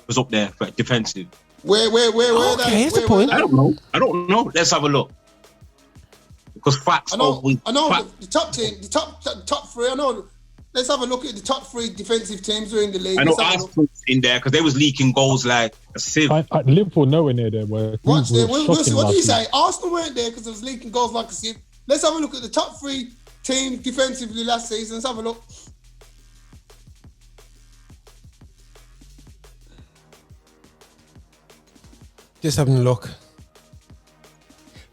was up there for defensive. Where? Okay, here's the point. I don't know. Let's have a look. Because facts. I know. The top team, the top 3. I know. Let's have a look at the top 3 defensive teams who are in the league. I know Arsenal's in there because they was leaking goals like a sieve. Liverpool nowhere near there. We'll see. What do you say? Arsenal weren't there because it was leaking goals like a sieve. Let's have a look at the top 3 teams defensively last season. Let's have a look. Just having a look.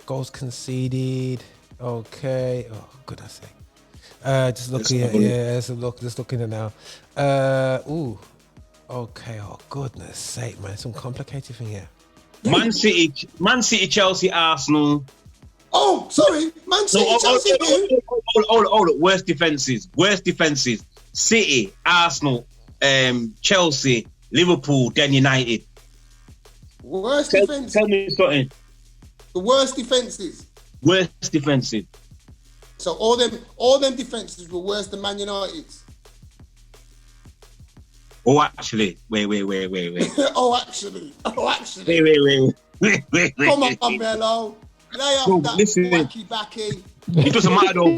Goals conceded. Okay. Oh, goodness sake. Just looking at just looking at it now. Ooh. Okay. Oh, goodness sake, man. Some complicated thing here. Man City, Chelsea, Arsenal. Oh, sorry. Man City, Chelsea. Hold up. Worst defenses. City, Arsenal, Chelsea, Liverpool, then United. Worst defenses. Tell me something. The worst defenses. Worst defensive. So all them defenses were worse than Man United's. Oh, actually, wait. Oh, actually. Wait. Come on, Mello. Lay off that wacky backy. It doesn't matter though.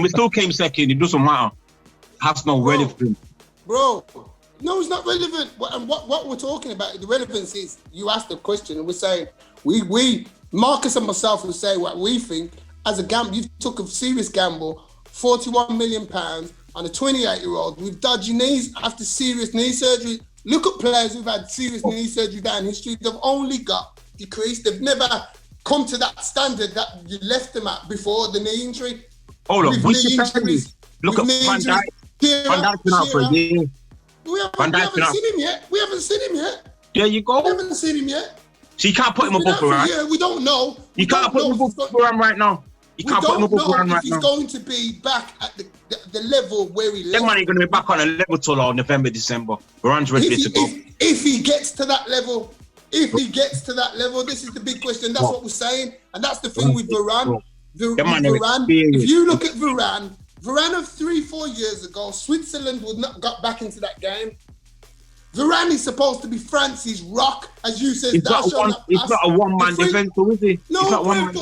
We still came second. It doesn't matter. Has no relevance. Bro, no, it's not relevant. And what we're talking about, the relevance is you asked the question and we're saying, we Marcus and myself will say what we think. As a gamble, you took a serious gamble, £41 million on a 28-year-old with dodgy knees after serious knee surgery. Look at players who've had serious knee surgery down history. They've only got decreased. They've never come to that standard that you left them at before the knee injury. Hold on, look at Van Dijk. Van Dijk's been out for a year. We haven't seen him yet. There you go. We haven't seen him yet. So you can't put him above Varane. Yeah, we don't know. You can't put him above Varane right now. You can't put him above Varane right now. He's going to be back at the level where he left. That man ain't going to be back on a level till November, December. Varane's ready to go. If he gets to that level, this is the big question. That's what we're saying. And that's the thing with Varane. Varane, if you look at Varane of 3-4 years ago, Switzerland would not got back into that game. Varane is supposed to be France's rock, as you said. It's not a one-man defence, is it? No,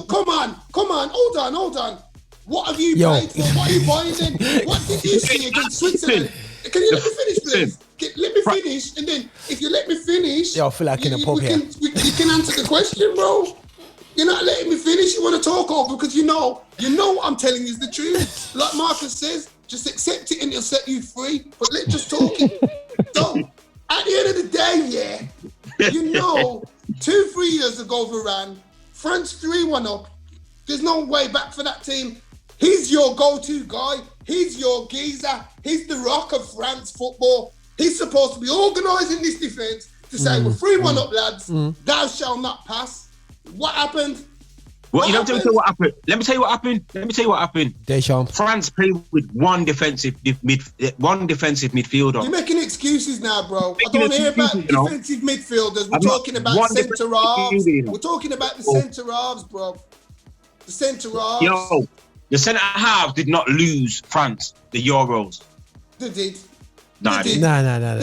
come on, hold on. What have you played for? What are you buying then? What did you see against Switzerland? Can you let me finish, please? Let me finish, and then if you let me finish, I feel like in a pub here. You can answer the question, bro. You're not letting me finish. You want to talk over because you know what I'm telling you is the truth. Like Marcus says, just accept it and it'll set you free. But let's just talk it. So at the end of the day, 2-3 years ago, Varane, France 3-1 up. There's no way back for that team. He's your go-to guy. He's your geezer. He's the rock of France football. He's supposed to be organising this defence to say, we're 3-1 up, lads. Thou shall not pass. What happened? Well, let me tell you what happened. Deschamps. France played with one defensive midfielder. You're making excuses now, bro. I don't hear about defensive midfielders. We're talking about centre halves. We're talking about the centre halves, bro. The centre halves. Yo, the centre halves did not lose France the Euros. They did. No. They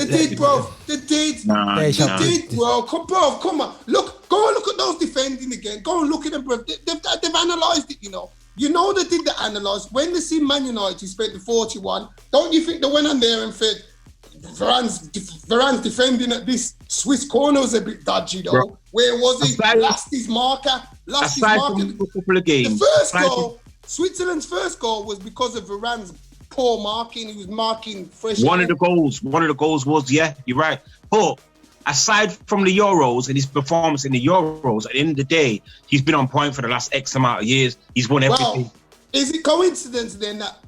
did, bro. They did, bro. Come on. Go and look at those defending again. Go and look at them, bro. They've analysed it, you know. You know they did the analyse. When they see Man United spent the 41, don't you think they went on there and said, Varane's defending at this Swiss corner was a bit dodgy, though. Bro. Where was he? Lost his marker. The first goal, Switzerland's first goal was because of Varane's poor marking. He was marking fresh. One of the goals was, you're right. But aside from the Euros and his performance in the Euros, at the end of the day, he's been on point for the last X amount of years. He's won everything. Well, is it coincidence then that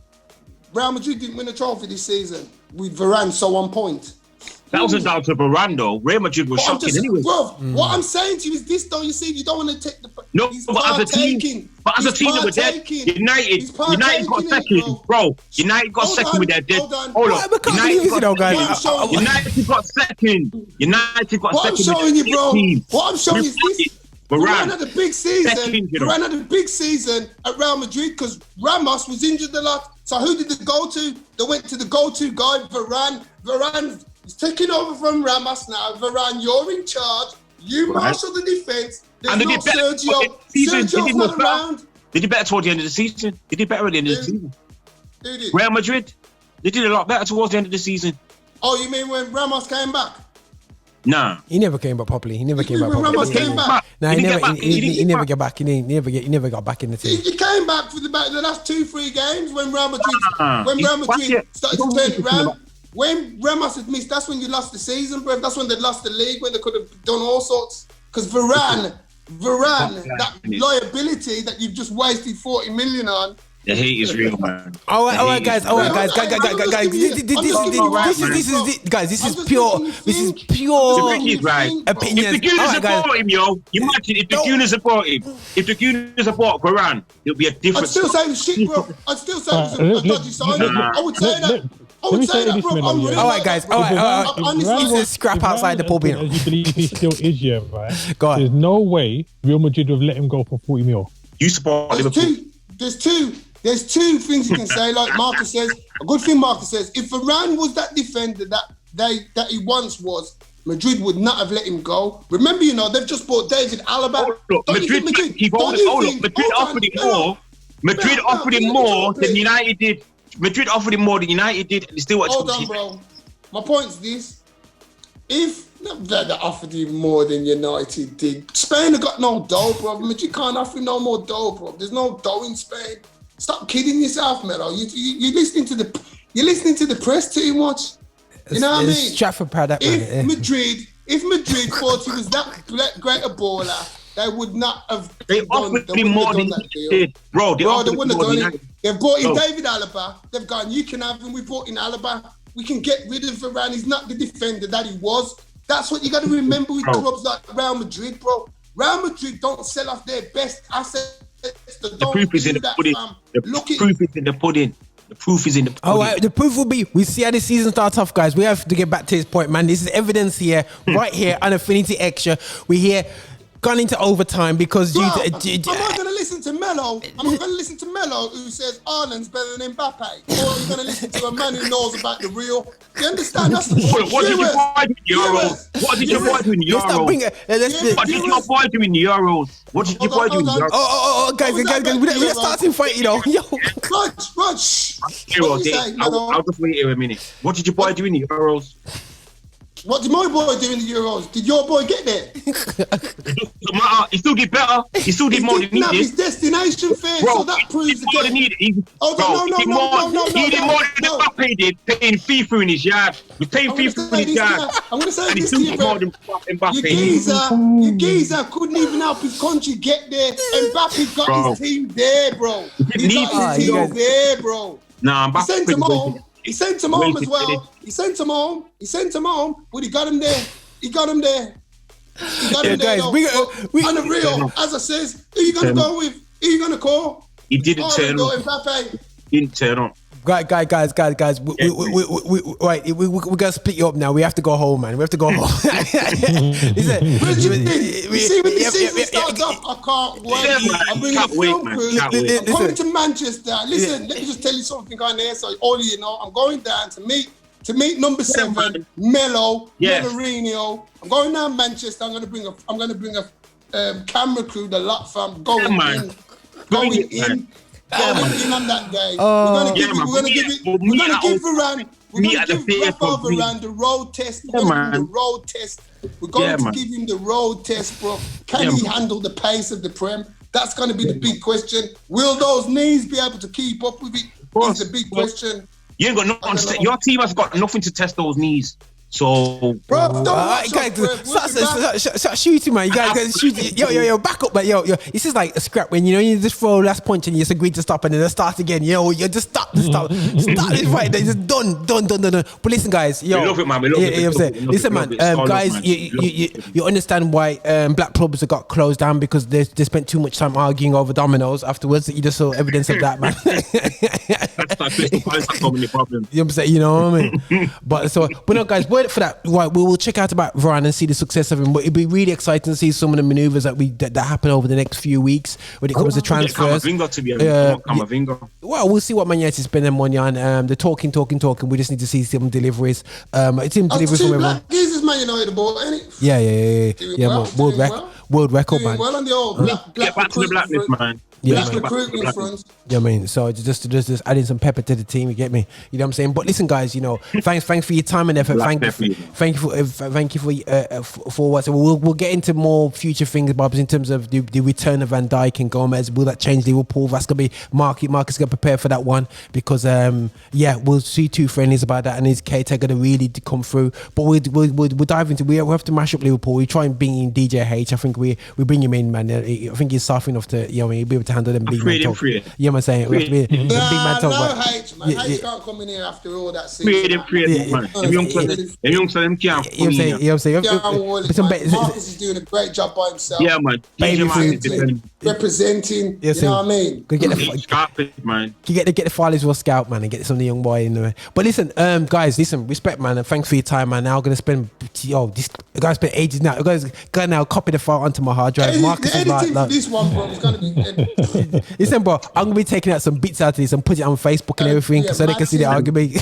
Real Madrid didn't win a trophy this season with Varane so on point? That wasn't down to Varane, though. Real Madrid was shocking anyway. Bro, what I'm saying to you is this, though. You see, you don't want to take the... No, but as a team that were dead, United got second, bro. United got second with their dead. Hold on. United got second. What I'm showing you, bro, what I'm showing you is this. Varane had a big season at Real Madrid because Ramos was injured a lot. So who did they go to? They went to the go-to guy, Varane. Varane is taking over from Ramos now. Varane, you're in charge. You marshal the defence. There's no Sergio. Sergio's not around. They did better towards the end of the season. Who did? Real Madrid. They did a lot better towards the end of the season. Oh, you mean when Ramos came back? Nah. He never came back properly. He never came back properly. Ramos came back. Nah, he never got back. He never got back in the team. He came back for the last 2-3 games when Real Madrid started to turn it around. When Ramos had missed, that's when you lost the season, bro. That's when they lost the league, when they could have done all sorts. Because Varane, that liability that you've just wasted 40 million on. The hate is real, man. All right, guys. This is pure opinion. If the Gunners support him, imagine if the Gunners support him. If the Gunners support Varane, it'll be a different. I'd still say the shit, bro. I'd still say it was a dodgy sign. I would say that. All right, guys. All right. This is scrap outside the pub. As you believe he still is, right? Go on. There's no way Real Madrid would have let him go for 40 mil. You support Liverpool. There's two things you can say. Like Marcus says, a good thing Marcus says, if Varane was that defender that he once was, Madrid would not have let him go. Remember, they've just bought David Alaba. Madrid offered him more than United did. Madrid offered him more than United did, and they still wanted to Hold on, bro. My point's this. If they offered him more than United did, Spain have got no dough, bro. Madrid can't offer him no more dough, bro. There's no dough in Spain. Stop kidding yourself, Mello. You're listening to the press too much. You know what I mean? Trafford proud that. If Madrid thought he was that great a baller, they would not have. They offered him more than he did, bro. They wouldn't have done it. They've brought in David Alaba. They've gone, you can have him. We brought in Alaba. We can get rid of Varane. He's not the defender that he was. That's what you got to remember with clubs like Real Madrid, bro. Real Madrid don't sell off their best assets. The proof is in the pudding. The proof is in the pudding. The proof is in the pudding. All right, the proof will be, we see how the season starts off, guys. We have to get back to his point, man. This is evidence here, right here on Affinity Extra. We here gone into overtime because I'm not going to listen. listen to Mello, I'm not going to listen to Mello who says Ireland's better than Mbappe. Or you're going to listen to a man who knows about the real. You understand? That's the point. What did your boy do in the Euros? What did your boy do in the Euros? What did your boy do in the Euros? What did your boy do in the Euros? Oh, guys, we're starting fight, you know. Yo. I'll just wait here a minute. What did your boy do in the Euros? What did my boy do in the Euros? Did your boy get there? It doesn't matter. He still did better. He still did more than he did. His destination fair, so that proves more than he did. He did more than Mbappe did, paying FIFA in his yard. He's paying FIFA in his yard. I'm going to say this to you, bro. Mbappe. Your geezer couldn't even help his country get there. Mbappe got his team there, bro. He got his team there, bro. Nah, Mbappe sent him home. He sent him home as well. He sent him home, but he got him there. He got him there. Guys, on the real, as I says, who you gonna go with? Who you gonna call? He didn't turn up. He didn't turn up. Guys, we gotta split you up now. We have to go home, man. We have to go home. Listen, you see when the season starts off, I can't wait. I'm bringing a film crew. I'm coming to Manchester. Listen, let me just tell you something on there, so all of you know. I'm going down to meet number 7, Mello, Moorinho. I'm going down Manchester. I'm gonna bring a camera crew, the lot fam, going in on that day. We're gonna give Varane the road test. We're going to give him the road test, bro. Can he handle the pace of the Prem? That's going to be the big question. Will those knees be able to keep up with it? Is the big question. You ain't got nothing. Your team has got nothing to test those knees. So, bro, start shooting, man. You guys shoot. Yo, back up, man. Yo. This is like a scrap when you just throw last punch and you just agree to stop and then start again. Yo, you just stop this right. Then just done. But listen, guys, yo, we love it, man. We love it. Listen, man, guys, you understand why black clubs have got closed down because they spent too much time arguing over dominoes afterwards. You just saw evidence of that, man. That's like Crystal Palace so many problems. You know what I'm saying? You know what I mean? But no, guys. For that, right, we will check out about Varane and see the success of him. But it'd be really exciting to see some of the manoeuvres that happen over the next few weeks when it comes to transfers. Well, we'll see what Man United spend their money on. They're talking. We just need to see some deliveries. It's in delivery from everyone. This Man United ball, ain't it? Yeah. World record, man. Well on the old black. Get back to the blackness, man. Yeah, recruitment fronts. Yeah, I mean, so just adding some pepper to the team, you get me? You know what I'm saying? But listen, guys, you know, thanks for your time and effort. Thank you for what. So we'll get into more future things, Bobs, in terms of the return of Van Dijk and Gomez. Will that change Liverpool? That's gonna be Marcus gonna prepare for that one because we'll see two friendlies about that, and his caretaker gonna really come through. But we'll dive into. We have to mash up Liverpool. We try and bring in DJ H. I think we bring him in, man. I think he's soft enough to he'll be able to handle them big man talk. You know what I'm saying? We have to be big man talk. H, man. H can't come in here after all that season. Them youngsters, them can't come in here. You know what I'm saying? Marcus is doing a great job by himself. Yeah, man. Representing, you know what I mean? Get the Farley's World Scout, man, and get some of the young boy in there. But listen, guys, respect, man, and thanks for your time, man. Now I'm gonna spend, this guy spent ages now. Guys, now copy the file onto my hard drive. Marcus is like this one, bro, it's gonna be. Listen, bro, I'm gonna be taking out some bits out of this and put it on Facebook and everything so they can see the argument.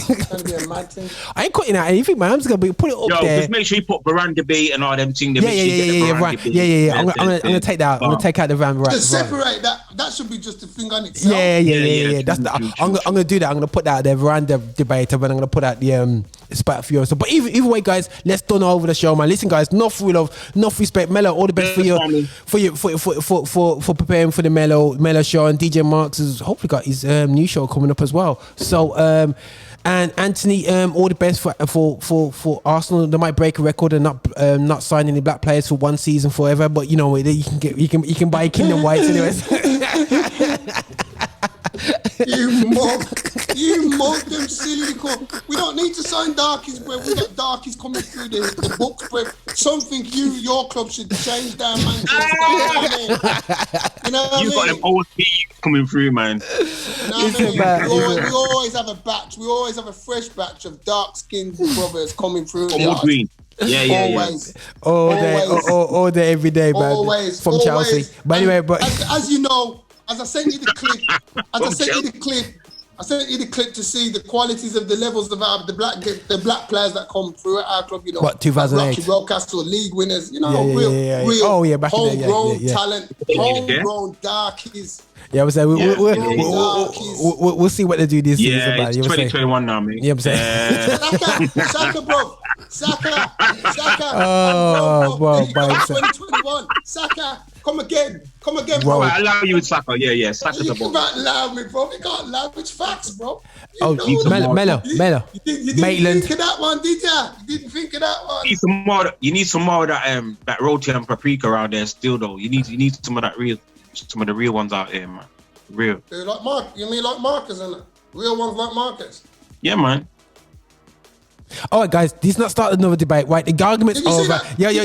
I ain't cutting out anything, man. I'm just gonna put it up there. Just make sure you put Varane debate and all them things. Yeah. I'm gonna take that out. I'm gonna take out the Varane. To separate that should be just a thing on itself. Yeah. That's I'm gonna do that. I'm gonna put that out there, Varane debate, and then I'm gonna put out the Spite for you. So, but either way, guys, let's done over the show, man. Listen, guys, enough love, enough respect. Mello, all the best for preparing for the Mello show, and DJ Marx has hopefully got his new show coming up as well. So, and Anthony, all the best for Arsenal. They might break a record and not sign any black players for one season forever, but you know you can buy Kingdom Whites anyways. You mock them silly. We don't need to sign Darkies, bro. We got Darkies coming through the books, bro. Something your club should change that, man. You know what I mean? You got them old thieves coming through, man. You know what I mean? We always have a batch. We always have a fresh batch of dark-skinned brothers coming through. Old green. Yeah. All day, every day, man. Always. From Chelsea. But anyway, as you know, as I sent you the clip, I sent you the clip to see the qualities of the levels of the black players that come through at our club. You know, what 2008? Rocky Castle League winners. You know, Yeah. real. Oh yeah, back in the homegrown talent, homegrown darkies. Yeah, I was saying we'll see what they do this season. Yeah, it's 2021 now, mate. Yeah, I'm saying. Saka, bro. Saka. Oh, bro, 2021. Saka, come again, bro. I allow you with Saka. Yeah, Saka's You a ball. can't allow me, bro. You can't allow me. It's facts, bro. Mello. You didn't Maitland. think of that one, did ya? You didn't think of that one. You need some more of that roti and paprika around there still though. You need some of the real ones out here, man. Real. Like Mark, you mean like Marcus and real ones like Marcus? Yeah, man. All right, guys, this not started another debate, right? The argument's over. Guys. Did you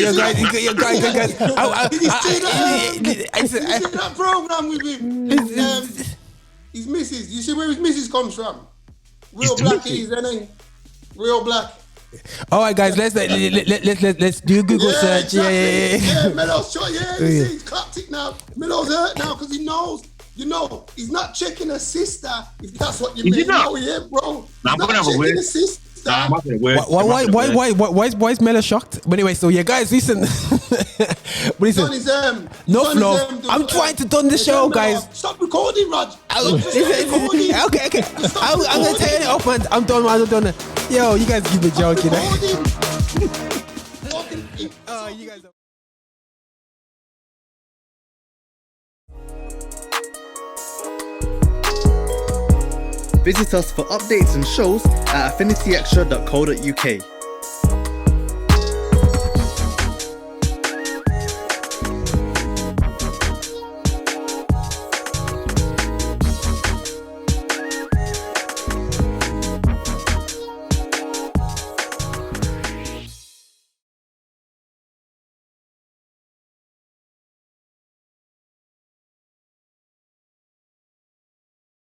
see that program with him? His missus. You see where his missus comes from? Real blackies, ain't he? Real black. All right, guys, let's do a Google search. Exactly. Yeah, Mello's shot. Yeah, he's clapped it now. Mello's hurt now because he knows. You know, he's not checking a sister. If that's what you mean, no, yeah, bro. I'm gonna have a word. Why is Mello shocked? But anyway, so yeah, guys, listen. No flow. I'm trying to done the show, guys. Stop recording, Raj. Okay. I'm gonna tell you off, man. I'm done. Yo, you guys keep it joking. You guys. Visit us for updates and shows at affinityextra.co.uk.